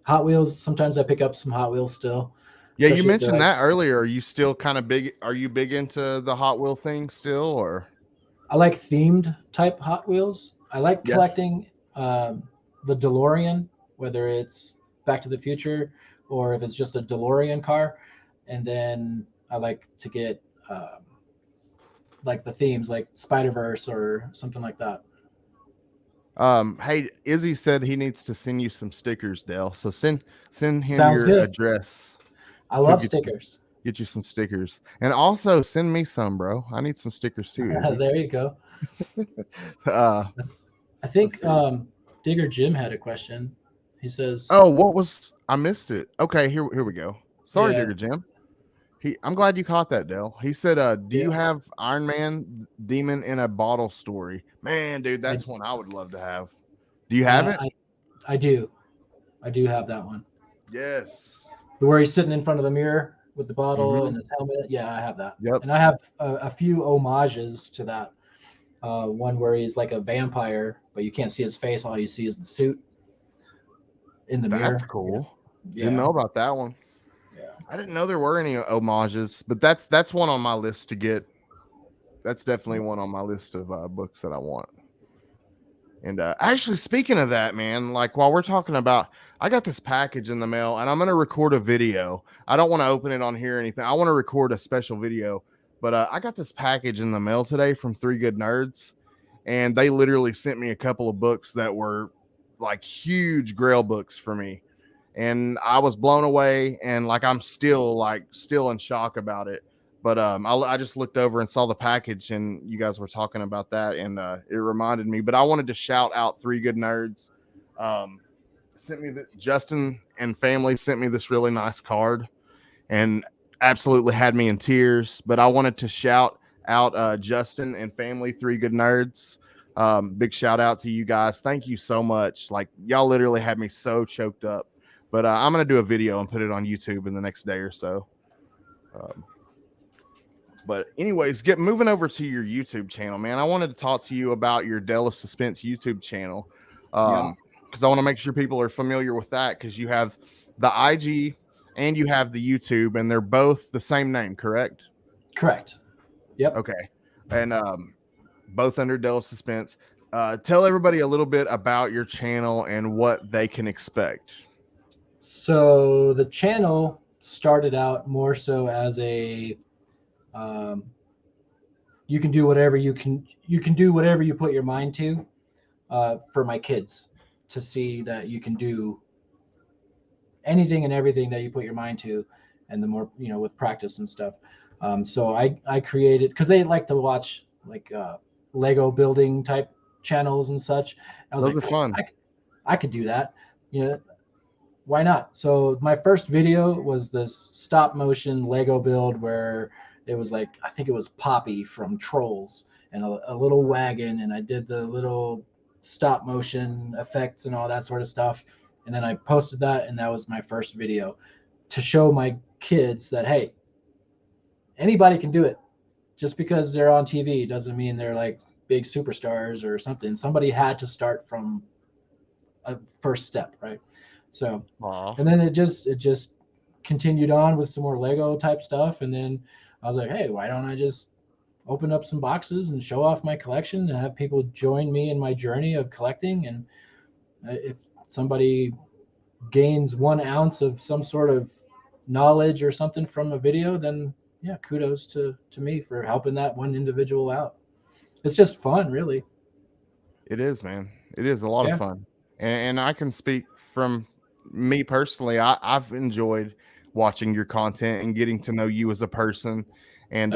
Hot Wheels. Sometimes I pick up some Hot Wheels still. Yeah, you mentioned that earlier. Are you still kind of big? Are you big into the Hot Wheel thing still, or? I like themed type Hot Wheels. I like collecting the DeLorean, whether it's Back to the Future or if it's just a DeLorean car. And then I like to get like the themes, like Spider-Verse or something like that. Hey, Izzy said he needs to send you some stickers, Dale. So send him your address. I love stickers. Get you some stickers, and also send me some, bro. I need some stickers too. There you go. I think Digger Jim had a question. He says, "Oh, I missed it." Okay, here we go. Sorry, Digger Jim. I'm glad you caught that, Dale. He said, "Do you have Iron Man Demon in a Bottle story?" Man, dude, that's one I would love to have. Do you have it? I do. I do have that one. Yes. Where he's sitting in front of the mirror with the bottle and his helmet. Yeah, I have that. Yep. And I have a few homages to that. One where he's like a vampire, but you can't see his face. All you see is the suit in the mirror. That's cool. Yeah. Didn't know about that one. Yeah. I didn't know there were any homages, but that's one on my list to get. That's definitely one on my list of books that I want. And actually, speaking of that, man, like while we're talking about, I got this package in the mail and I'm going to record a video. I don't want to open it on here or anything. I want to record a special video, but I got this package in the mail today from 3 Good Nerds, and they literally sent me a couple of books that were like huge Grail books for me. And I was blown away, and like I'm still in shock about it. But I just looked over and saw the package, and you guys were talking about that, and it reminded me. But I wanted to shout out 3 Good Nerds. Justin and family sent me this really nice card, and absolutely had me in tears. But I wanted to shout out Justin and family, 3 Good Nerds. Big shout out to you guys. Thank you so much. Like y'all literally had me so choked up. But I'm gonna do a video and put it on YouTube in the next day or so. But anyways, moving over to your YouTube channel, man. I wanted to talk to you about your Dale of Suspense YouTube channel, because I want to make sure people are familiar with that, because you have the IG and you have the YouTube, and they're both the same name, correct? Correct. Yep. Okay, and both under Dale of Suspense. Tell everybody a little bit about your channel and what they can expect. So the channel started out more so as a you can do whatever you do whatever you put your mind to, for my kids to see that you can do anything and everything that you put your mind to, and the more, with practice and stuff. So I created, because they like to watch like Lego building type channels and such. I was Those like, are fun. I could do that. Why not? So my first video was this stop motion Lego build where it was like, I think it was Poppy from Trolls and a little wagon, and I did the little stop motion effects and all that sort of stuff. And then I posted that, and that was my first video to show my kids that, hey, anybody can do it. Just because they're on TV doesn't mean they're like big superstars or something. Somebody had to start from a first step, right? So, and then it just continued on with some more Lego type stuff. And then I was like, hey, why don't I just open up some boxes and show off my collection and have people join me in my journey of collecting? And if somebody gains 1 ounce of some sort of knowledge or something from a video, then yeah, kudos to me for helping that one individual out. It's just fun, really. It is, man. It is a lot of fun. And I can speak from me personally. I've enjoyed watching your content and getting to know you as a person. And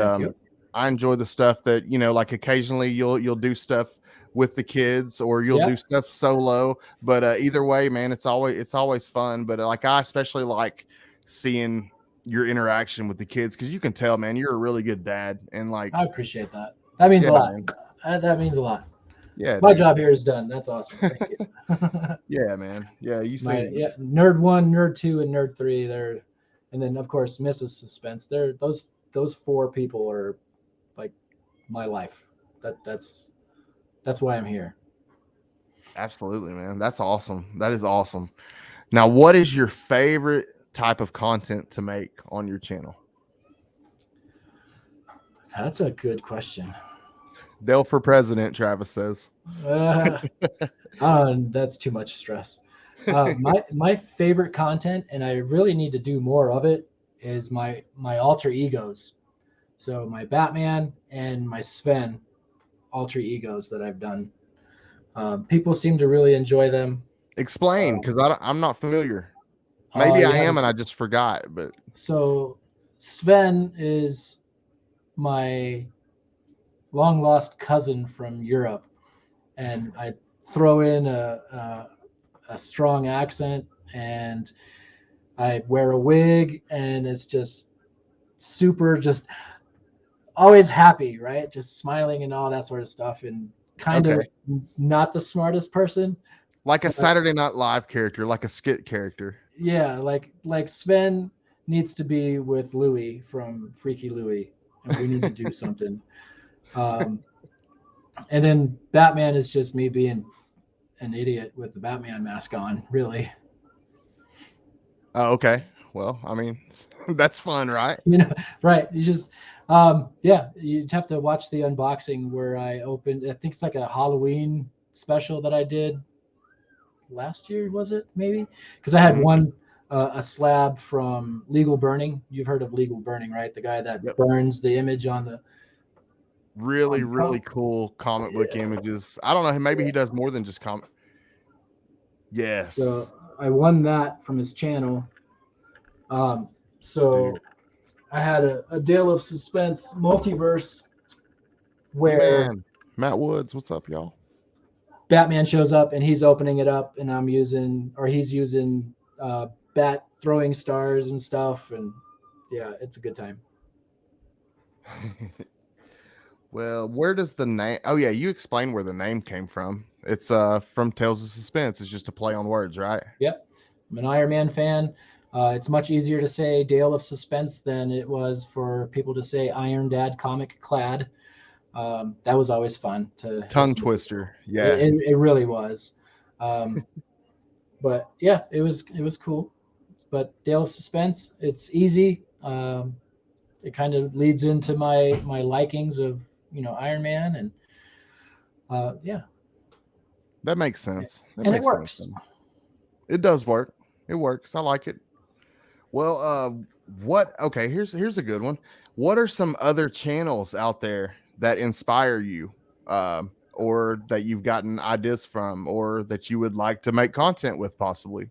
I enjoy the stuff that, like occasionally you'll do stuff with the kids, or you'll do stuff solo. But either way, man, it's always fun. But like, I especially like seeing your interaction with the kids, because you can tell, man, you're a really good dad. And like, I appreciate that. That means a lot. That means a lot. Yeah, my job here is done. That's awesome. Thank you. Yeah, man. Yeah, you see, nerd 1, nerd 2, and nerd 3. They're, and then of course Mrs. Suspense. They're those 4 people are like my life. That's why I'm here. Absolutely, man. That's awesome. That is awesome. Now, what is your favorite type of content to make on your channel? That's a good question. Dale for president, Travis says. That's too much stress. My favorite content, and I really need to do more of it, is my alter egos. So my Batman and my Sven alter egos that I've done. People seem to really enjoy them. Explain, because I'm not familiar. Maybe I am and I just forgot. But so Sven is my long lost cousin from Europe, and I throw in a strong accent, and I wear a wig, and it's just super, just always happy, right? Just smiling and all that sort of stuff, and kind of not the smartest person, like a Saturday Night Live character, like a skit character. Yeah, like Sven needs to be with Louie from Freaky Louie, and we need to do something. And then Batman is just me being an idiot with the Batman mask on, really. Oh, okay. Well, I mean, that's fun, right? Right. You just, you'd have to watch the unboxing where I opened, I think it's like a Halloween special that I did last year, was it? Maybe? Because I had one, a slab from Legal Burning. You've heard of Legal Burning, right? The guy that burns the image on the... Really cool comic book images. I don't know. Maybe he does more than just comic. Yes. So I won that from his channel. So I had a Dale of Suspense multiverse where Matt Woods, what's up, y'all? Batman shows up and he's opening it up, and he's using bat throwing stars and stuff, and yeah, it's a good time. Well, where does the name? Oh yeah, you explain where the name came from. It's from Tales of Suspense. It's just a play on words, right? Yep. I'm an Iron Man fan. It's much easier to say Dale of Suspense than it was for people to say Iron Dad Comic Clad. That was always fun to Tongue listen to. twister. Yeah. It really was. But yeah, it was cool. But Dale of Suspense, it's easy. It kind of leads into my likings of Iron Man, and yeah, That makes sense. That and it makes works. sense. It does work. It works. I like it. Well, okay, here's a good one. What are some other channels out there that inspire you? Or that you've gotten ideas from, or that you would like to make content with, possibly?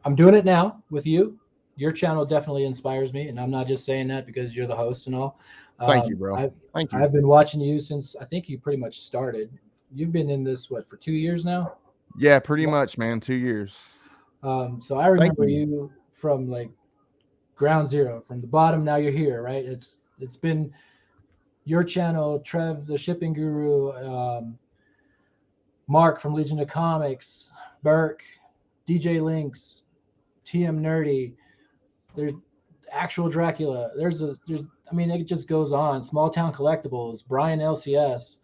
I'm doing it now with you. Your channel definitely inspires me, and I'm not just saying that because you're the host and all. Thank you, bro. Thank you. I've been watching you since I think you pretty much started. You've been in this for 2 years now? Yeah, pretty much, man. 2 years. So I remember you from like ground zero, from the bottom. Now you're here, right? It's been your channel, Trev, the shipping guru, Mark from Legion of Comics, Burke, DJ Links, TM Nerdy. There's actual Dracula. I mean, it just goes on. Small Town Collectibles, Brian LCS,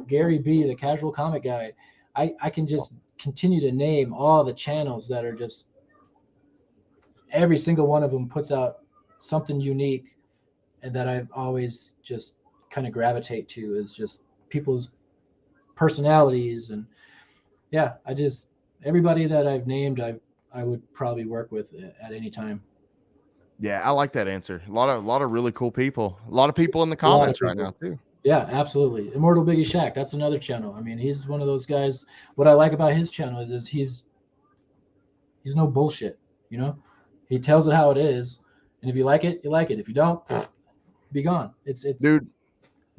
Gary B, the casual comic guy. I can just continue to name all the channels that are just, every single one of them puts out something unique, and that I've always just kind of gravitate to is just people's personalities. And yeah, everybody that I've named, I would probably work with at any time. Yeah, I like that answer. A lot of really cool people. A lot of people in the comments right now too. Yeah, absolutely. Immortal Biggie Shack, that's another channel. I mean, he's one of those guys. What I like about his channel is he's no bullshit. He tells it how it is, and if you like it, you like it. If you don't, be gone. It's dude.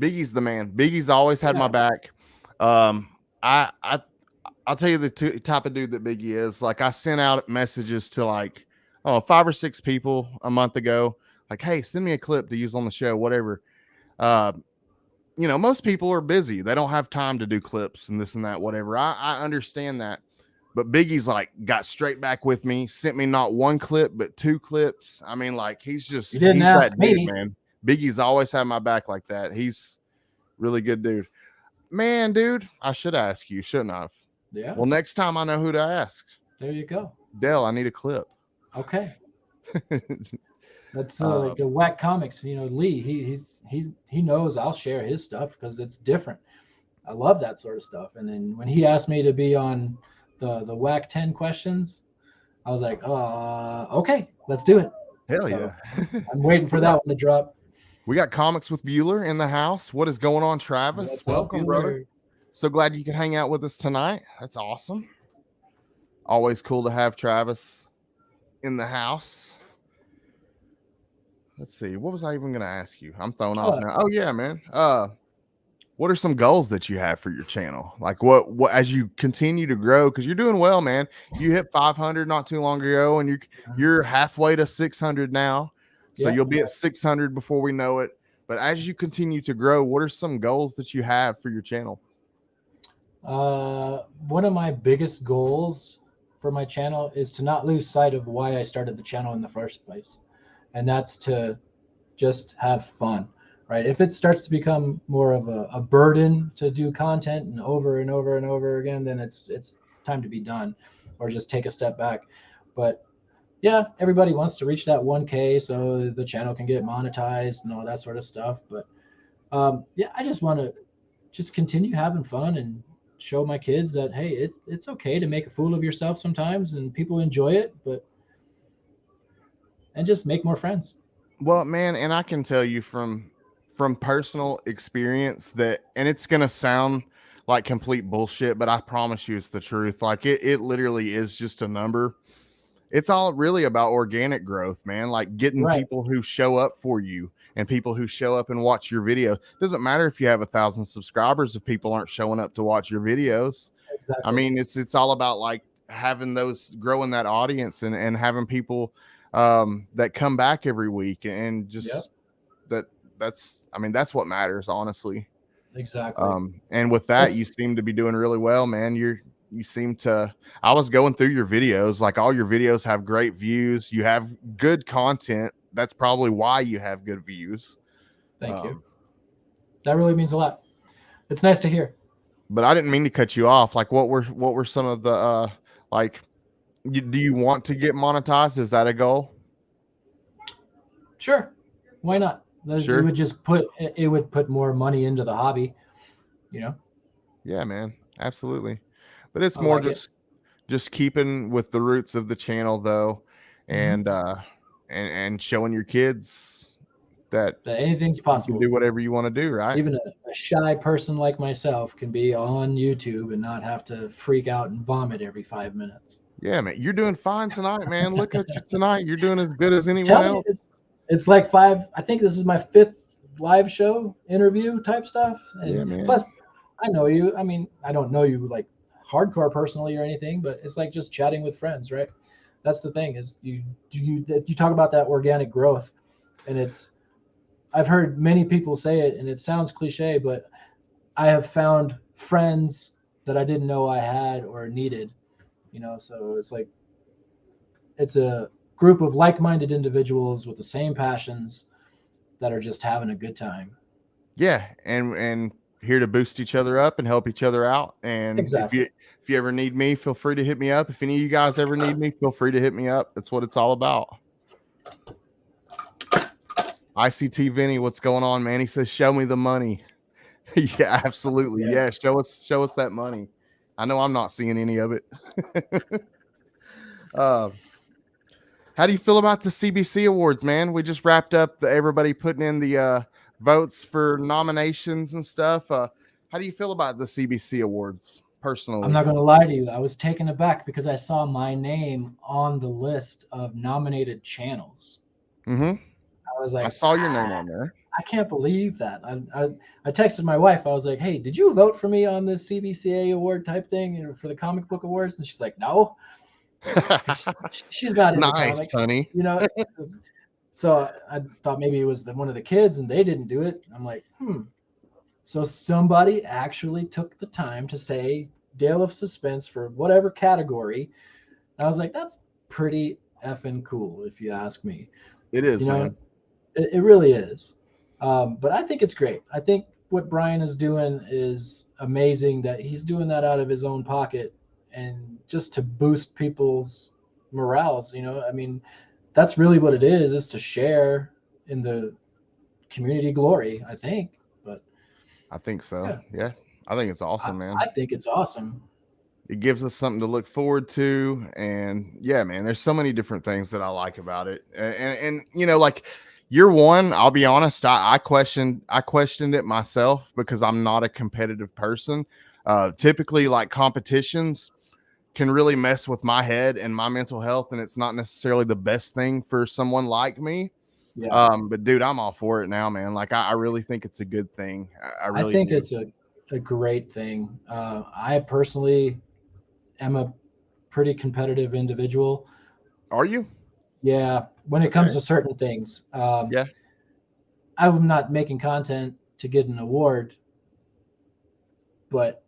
Biggie's the man. Biggie's always had my back. I'll tell you the type of dude that Biggie is. Like, I sent out messages to like 5 or 6 people a month ago, like, hey, send me a clip to use on the show, whatever. Most people are busy. They don't have time to do clips and this and that, whatever. I understand that. But Biggie's like got straight back with me, sent me not 1 clip, but 2 clips. I mean, like, he's that dude, man. Biggie's always had my back like that. He's really good dude. Man, dude, I should ask you, shouldn't I? Yeah. Well, next time I know who to ask. There you go. Dale, I need a clip. Okay. That's like a Whack Comics. Lee, he knows I'll share his stuff because it's different. I love that sort of stuff. And then when he asked me to be on the Whack 10 questions, I was like, okay, let's do it. Hell yeah. I'm waiting for that one to drop. We got Comics with Bueller in the house. What is going on, Travis? Welcome, brother. So glad you could hang out with us tonight. That's awesome. Always cool to have Travis in the house. Let's see. What was I even going to ask you? I'm thrown off now. Oh, yeah, man. What are some goals that you have for your channel? Like what as you continue to grow, because you're doing well, man. You hit 500 not too long ago, and you're halfway to 600 now. So you'll be at 600 before we know it. But as you continue to grow, what are some goals that you have for your channel? One of my biggest goals for my channel is to not lose sight of why I started the channel in the first place. And that's to just have fun, right? If it starts to become more of a burden to do content and over and over and over again, then it's time to be done, or just take a step back. But yeah, everybody wants to reach that 1K so the channel can get monetized and all that sort of stuff. But yeah, I just want to just continue having fun and show my kids that, hey, it's okay to make a fool of yourself sometimes, and people enjoy it, and just make more friends. Well, man, and I can tell you from personal experience that, and it's going to sound like complete bullshit, but I promise you it's the truth. Like it literally is just a number. It's all really about organic growth, man. Like getting people who show up for you and people who show up and watch your video. Doesn't matter if you have 1,000 subscribers if people aren't showing up to watch your videos. Exactly. I mean, it's all about like having those, growing that audience and having people that come back every week, and just that's what matters, honestly. Exactly. And with that, you seem to be doing really well, man. you seem to. I was going through your videos, like all your videos have great views. You have good content. That's probably why you have good views. Thank you. That really means a lot. It's nice to hear. But I didn't mean to cut you off. Like, what were some of the like? Do you want to get monetized? Is that a goal? Sure. Why not? Sure. It would put more money into the hobby, you know? Yeah, man. Absolutely. But it's I more like just keeping with the roots of the channel though, and and showing your kids that anything's you possible. can do whatever you want to do, right? Even a shy person like myself can be on YouTube and not have to freak out and vomit every 5 minutes. Yeah, man. You're doing fine tonight, man. Look at you tonight. You're doing as good as anyone Tell else. me, it's like I think this is my 5th live show interview type stuff. And Yeah, man. plus, I know you. I mean, I don't know you like hardcore personally or anything, but it's like just chatting with friends, right? That's the thing is you talk about that organic growth, and I've heard many people say it, and it sounds cliche, but I have found friends that I didn't know I had or needed, so it's like it's a group of like-minded individuals with the same passions that are just having a good time. Yeah, and here to boost each other up and help each other out. And exactly. if you ever need me, feel free to hit me up. If any of you guys ever need me, feel free to hit me up. That's what it's all about. ICT Vinny, what's going on, man? He says, "Show me the money." Yeah, absolutely. Yeah, show us that money. I know I'm not seeing any of it. How do you feel about the CBC Awards, man? We just wrapped up everybody putting in the votes for nominations and stuff. How do you feel about the CBC Awards personally? I'm not going to lie to you. I was taken aback because I saw my name on the list of nominated channels. Mm-hmm. I was like, I saw your name on there. I can't believe that. I texted my wife. I was like, hey, did you vote for me on this CBCA award type thing for the comic book awards? And she's like, no. She's not into nice, comics, honey. So I thought maybe it was one of the kids and they didn't do it. I'm like, So somebody actually took the time to say Dale of Suspense for whatever category. And I was like, that's pretty effing cool, if you ask me. It is, man. It really is. But I think it's great. I think what Brian is doing is amazing, that he's doing that out of his own pocket and just to boost people's morales. I mean, that's really what it is to share in the community glory, I think. But I think so. Yeah. I think it's awesome, man. I think it's awesome. It gives us something to look forward to. And yeah, man, there's so many different things that I like about it. And like year one, I'll be honest, I questioned it myself because I'm not a competitive person. Typically, like, competitions can really mess with my head and my mental health, and it's not necessarily the best thing for someone like me. Yeah. But dude, I'm all for it now, man. Like, I really think it's a good thing. I think it's a great thing. I personally am a pretty competitive individual. Are you? Yeah. When it comes to certain things. Yeah. I'm not making content to get an award, but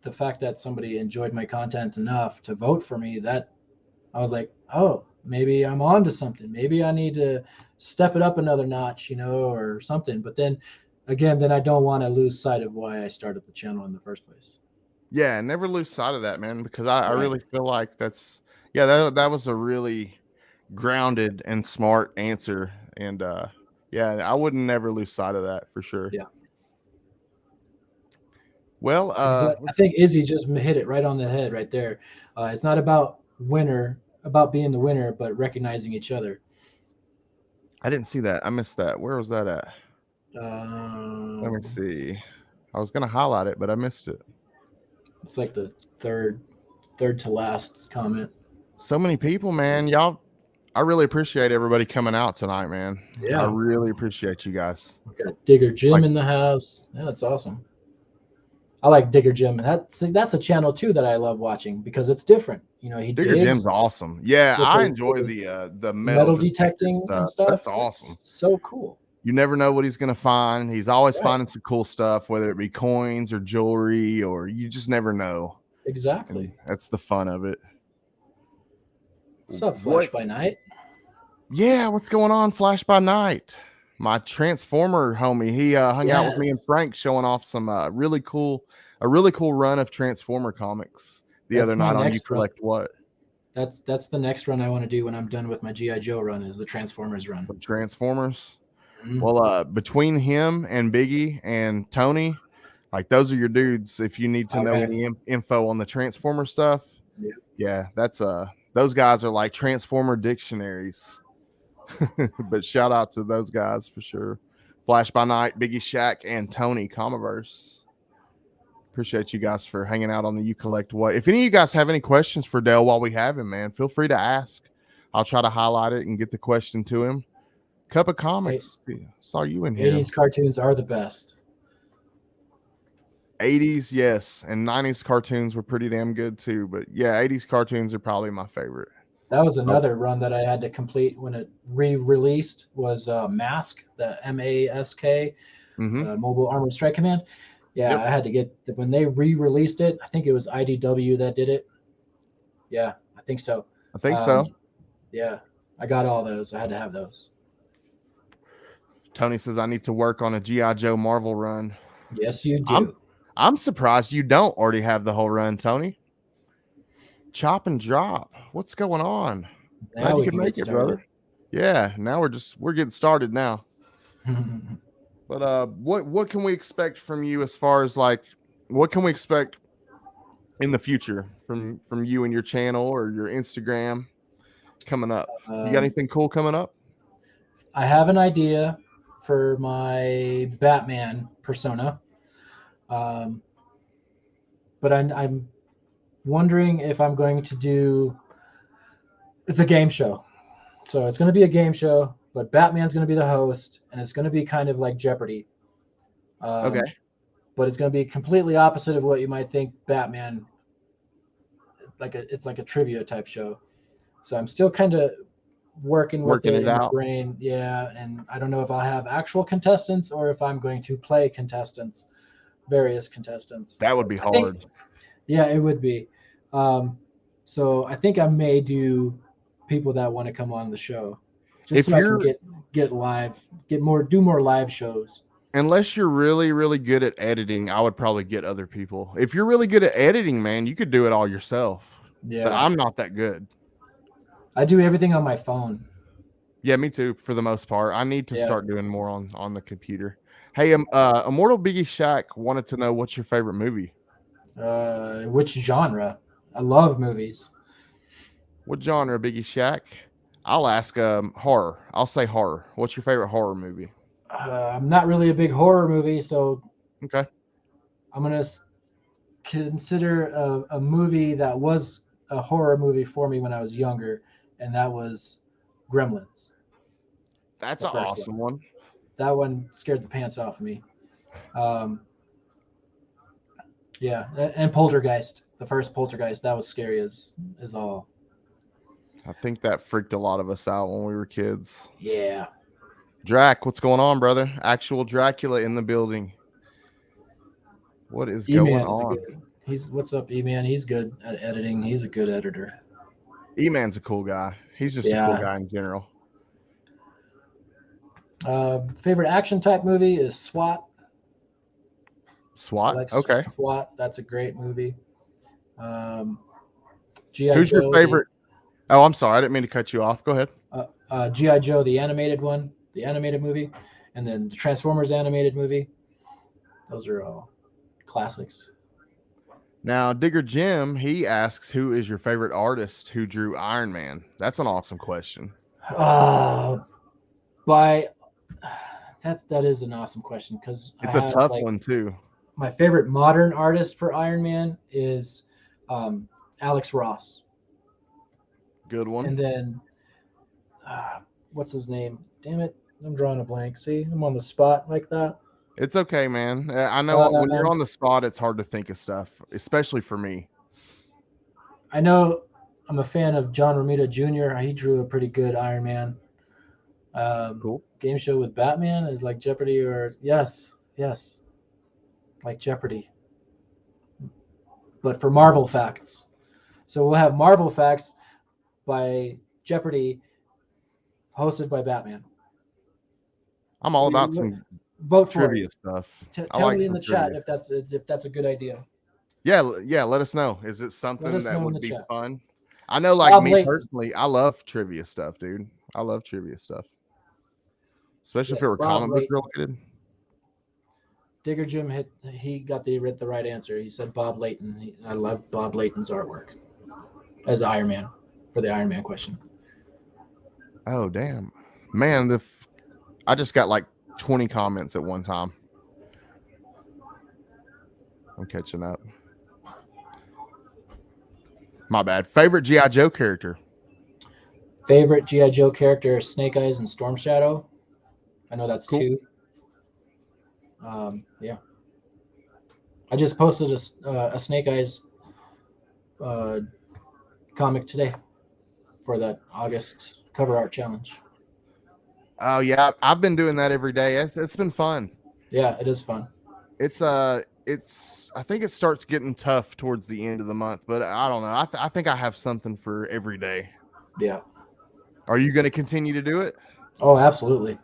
the fact that somebody enjoyed my content enough to vote for me, that I was like, oh, maybe I'm on to something. Maybe I need to step it up another notch, or something. But then again, I don't want to lose sight of why I started the channel in the first place. Yeah, never lose sight of that, man, because I really feel like that was a really grounded and smart answer. And I wouldn't never lose sight of that for sure. Yeah. Well, I think Izzy just hit it right on the head right there. It's not about being the winner, but recognizing each other. I didn't see that. I missed that. Where was that at? Let me see. I was going to highlight it, but I missed it. It's like the third to last comment. So many people, man. Y'all, I really appreciate everybody coming out tonight, man. Yeah. I really appreciate you guys. We got Digger Jim in the house. Yeah, that's awesome. I like Digger Jim. That's a channel too that I love watching because it's different. Digger Jim's awesome. Yeah, I enjoy the metal detecting and stuff. That's awesome. It's so cool. You never know what he's going to find. He's always finding some cool stuff, whether it be coins or jewelry, or you just never know. Exactly. And that's the fun of it. What's up, Flash by Night? Yeah, what's going on, Flash by Night? My Transformer homie, he hung out with me and Yes. Frank, showing off some really cool run of Transformer comics the That's other my night on You next run. Collect What? That's the next run I want to do when I'm done with my GI Joe run, is the Transformers run. From Transformers. Mhm. Well, between him and Biggie and Tony, like those are your dudes. If you need to know Okay. any info on the Transformer stuff, Yeah. yeah, that's those guys are like Transformer dictionaries. But shout out to those guys for sure. Flash by Night, Biggie Shack, and Tony Comiverse. Appreciate you guys for hanging out on the You Collect What. If any of you guys have any questions for Dale while we have him, man, feel free to ask. I'll try to highlight it and get the question to him. Cup of Comics. Saw you in here. 80s cartoons are the best. 80s, yes, and 90s cartoons were pretty damn good too. But yeah, 80s cartoons are probably my favorite. That was another run that I had to complete when it re-released, was Mask, the MASK, Mobile Armored Strike Command. Yeah, I had to get, when they re-released it, I think it was IDW that did it. Yeah, I think so. I think so. Yeah, I got all those. I had to have those. Tony says I need to work on a G.I. Joe Marvel run. Yes, you do. I'm surprised you don't already have the whole run, Tony. Chop and drop. What's going on? Now Glad we you can could make get it, brother. Yeah, now we're getting started now. But what can we expect from you as far as like what can we expect in the future from you and your channel or your Instagram coming up? You got anything cool coming up? I have an idea for my Batman persona, but I'm wondering if I'm going to do. It's a game show, so it's going to be a game show, but Batman's going to be the host, and it's going to be kind of like Jeopardy. Okay. But it's going to be completely opposite of what you might think Batman. It's like a trivia type show. So I'm still kind of working it in my brain. Yeah, and I don't know if I'll have actual contestants or if I'm going to play contestants, various contestants. That would be hard. Yeah, it would be. So I think I may do people that want to come on the show, just so I can get live, do more live shows. Unless you're really, really good at editing, I would probably get other people. If you're really good at editing, man, you could do it all yourself. Yeah. But I'm not that good. I do everything on my phone. Yeah, me too, for the most part. I need to start doing more on the computer. Hey, Immortal Biggie Shack wanted to know what's your favorite movie? Which genre? I love movies. What genre, Biggie Shack? I'll ask horror. I'll say horror. What's your favorite horror movie? I'm not really a big horror movie, so okay. I'm going to consider a movie that was a horror movie for me when I was younger, and that was Gremlins. That's an awesome one. That one scared the pants off of me. Yeah, and Poltergeist, the first Poltergeist, that was scary as all. I think that freaked a lot of us out when we were kids. Yeah. Drac, what's going on, brother? Actual Dracula in the building. What is going on? What's up, E-Man? He's good at editing. He's a good editor. E-Man's a cool guy. He's just a cool guy in general. Favorite action type movie is SWAT. SWAT? Okay. SWAT. That's a great movie. Who's your favorite? Oh, I'm sorry. I didn't mean to cut you off. Go ahead. G.I. Joe, the animated one, the animated movie, and then the Transformers animated movie. Those are all classics. Now, Digger Jim, he asks, who is your favorite artist who drew Iron Man? That's an awesome question. That is an awesome question, because it's a tough one too. My favorite modern artist for Iron Man is Alex Ross. Good one. And then what's his name? Damn it, I'm drawing a blank. See, I'm on the spot like that. It's okay, man. I know when you're on the spot, it's hard to think of stuff, especially for me. I know I'm a fan of John Romita Jr. He drew a pretty good Iron Man. Cool. Game show with Batman is like Jeopardy, or yes, like Jeopardy. but for Marvel facts. So we'll have Marvel facts by Jeopardy, hosted by Batman. I'm all about some Vote for trivia it. stuff. I Tell like me in some the chat trivia. if that's a good idea. Yeah, let us know. Is it Let something us that know in would the be chat. fun? I know, like Bob me Layton. personally, I love trivia stuff, dude. I love trivia stuff, especially if Yes, it were Bob comic book Layton. related. Digger Jim he got the right answer. He said Bob Layton. I love Bob Layton's artwork as Iron Man for the Iron Man question. Oh damn, man! I just got like 20 comments at one time. I'm catching up. My bad. Favorite GI Joe character? Favorite GI Joe character: Snake Eyes and Storm Shadow. I know that's Cool. 2. Yeah. I just posted a Snake Eyes comic today for that August cover art challenge. Oh yeah, I've been doing that every day. It's been fun. Yeah, it is fun. It's I think it starts getting tough towards the end of the month, but I don't know. I think I have something for every day. Yeah. Are you going to continue to do it? Oh, absolutely.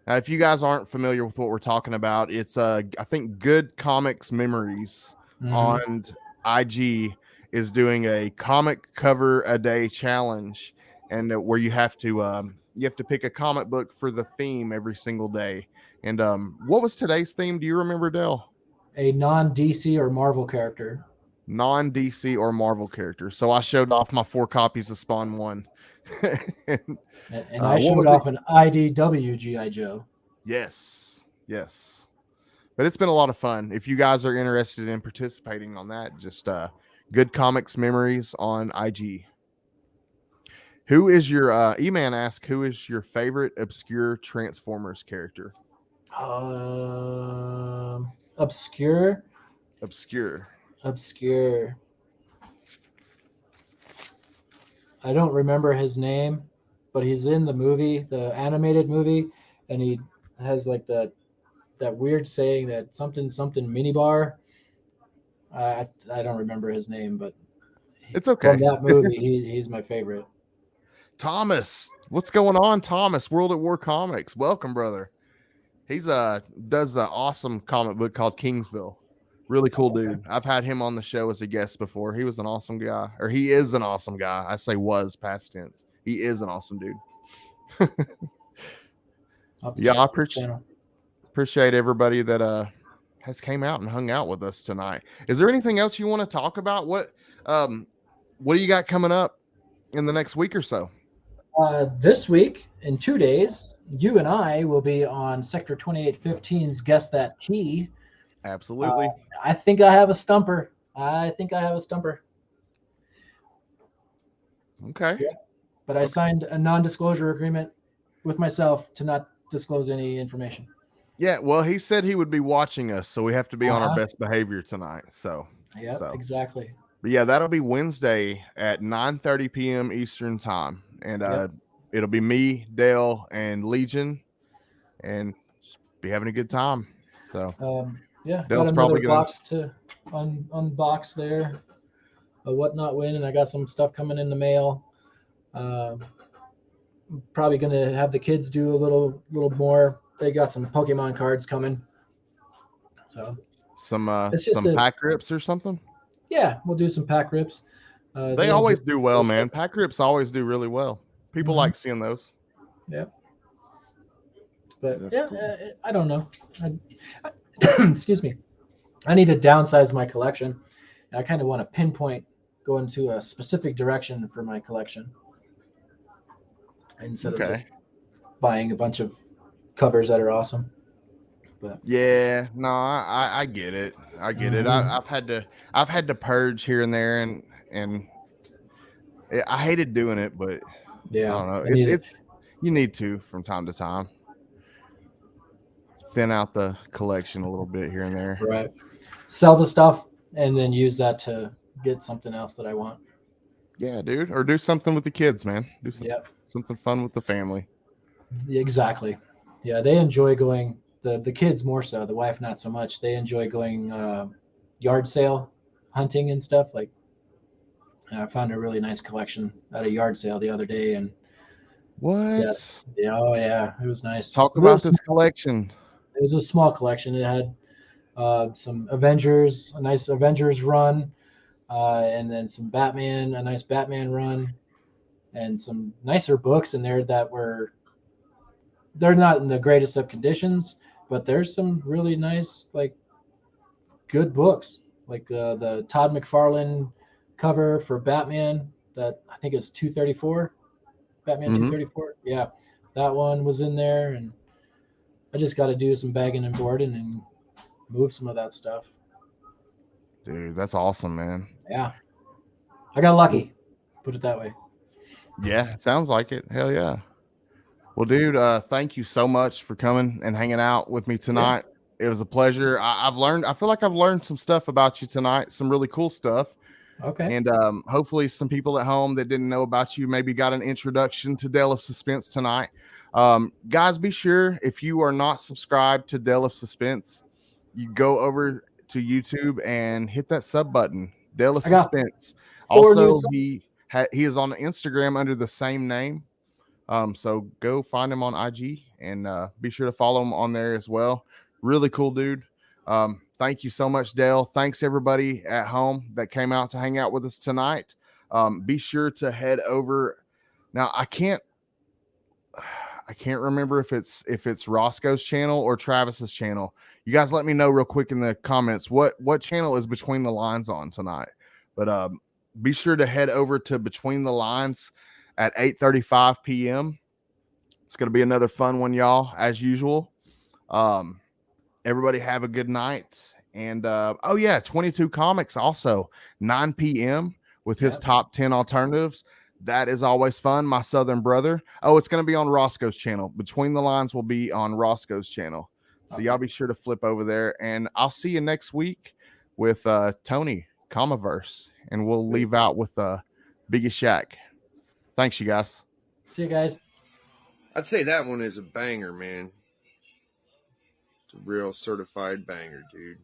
Now, if you guys aren't familiar with what we're talking about, it's I think Good Comics Memories on IG is doing a comic cover a day challenge, and where you have to pick a comic book for the theme every single day. And what was today's theme? Do you remember, Dale? A non-DC or Marvel character. Non-DC or Marvel character. So I showed off my 4 copies of Spawn 1. And I showed off an IDW GI Joe. Yes. But it's been a lot of fun. If you guys are interested in participating on that, just Good Comics Memories on IG. Who is your E-Man asked, who is your favorite obscure Transformers character? Obscure. I don't remember his name, but he's in the movie, the animated movie, and he has like that weird saying that something minibar. I don't remember his name, but it's okay. From that movie, he's my favorite. Thomas, what's going on, Thomas? World at War Comics, welcome, brother. He's does an awesome comic book called Kingsville. Really cool dude. I've had him on the show as a guest before. He was an awesome guy, or he is an awesome guy. I say was past tense. He is an awesome dude. Yeah, I appreciate everybody that has came out and hung out with us tonight. Is there anything else you want to talk about? What do you got coming up in the next week or so? This week, in 2 days, you and I will be on Sector 2815's Guess That Key. Absolutely. I think I have a stumper. Okay. Yeah. But I signed a non-disclosure agreement with myself to not disclose any information. Yeah, well, he said he would be watching us, so we have to be on our best behavior tonight. So, exactly. But yeah, that'll be Wednesday at 9:30 p.m. Eastern time, and it'll be me, Dale, and Legion, and just be having a good time. So, Dale's probably gonna box to unbox there, a Whatnot win, and I got some stuff coming in the mail. Probably gonna have the kids do a little more. They got some Pokemon cards coming. So some pack rips or something. Yeah, we'll do some pack rips. They always do well, man. Pack rips always do really well. People like seeing those. Yeah. But cool. I don't know. Excuse me. I need to downsize my collection. I kind of want to pinpoint, go into a specific direction for my collection instead of just buying a bunch of covers that are awesome. But yeah, no, I get it. I've had to purge here and there, and I hated doing it, but I don't know. It's you need to from time to time thin out the collection a little bit here and there. Right. Sell the stuff and then use that to get something else that I want. Yeah, dude. Or do something with the kids, man. Do something fun with the family. Exactly. Yeah, they enjoy going, the kids more so, the wife not so much. They enjoy going yard sale hunting and stuff. Like, I found a really nice collection at a yard sale the other day, and What? yeah, oh yeah, it was nice. Talk about this collection. It was a small collection. It had some Avengers, a nice Avengers run, and then some Batman, a nice Batman run, and some nicer books in there that they're not in the greatest of conditions, but there's some really nice, like, good books, like the Todd McFarlane cover for Batman that I think is 234, Batman 234. Yeah, that one was in there, and I just got to do some bagging and boarding and move some of that stuff. Dude, that's awesome, man. Yeah, I got lucky. Put it that way. Yeah, it sounds like it. Hell yeah. Well, dude, thank you so much for coming and hanging out with me tonight. Yeah. It was a pleasure. I feel like I've learned some stuff about you tonight, some really cool stuff. Okay. And hopefully some people at home that didn't know about you maybe got an introduction to Dale of Suspense tonight. Guys, be sure, if you are not subscribed to Dale of Suspense, you go over to YouTube and hit that sub button, Dale of Suspense. Also, he is on Instagram under the same name. So go find him on IG and be sure to follow him on there as well. Really cool dude. Thank you so much, Dale. Thanks everybody at home that came out to hang out with us tonight. Be sure to head over. Now I can't remember if it's Roscoe's channel or Travis's channel. You guys let me know real quick in the comments what channel is Between the Lines on tonight. But be sure to head over to Between the Lines at 8:35 p.m. It's going to be another fun one, y'all, as usual. Everybody have a good night. And 22 Comics also 9 p.m. with his top 10 alternatives. That is always fun. My Southern brother. Oh, it's going to be on Roscoe's channel. Between the Lines will be on Roscoe's channel. So y'all be sure to flip over there. And I'll see you next week with Tony Comiverse. And we'll leave out with Biggest Shack. Thanks, you guys. See you guys. I'd say that one is a banger, man. It's a real certified banger, dude.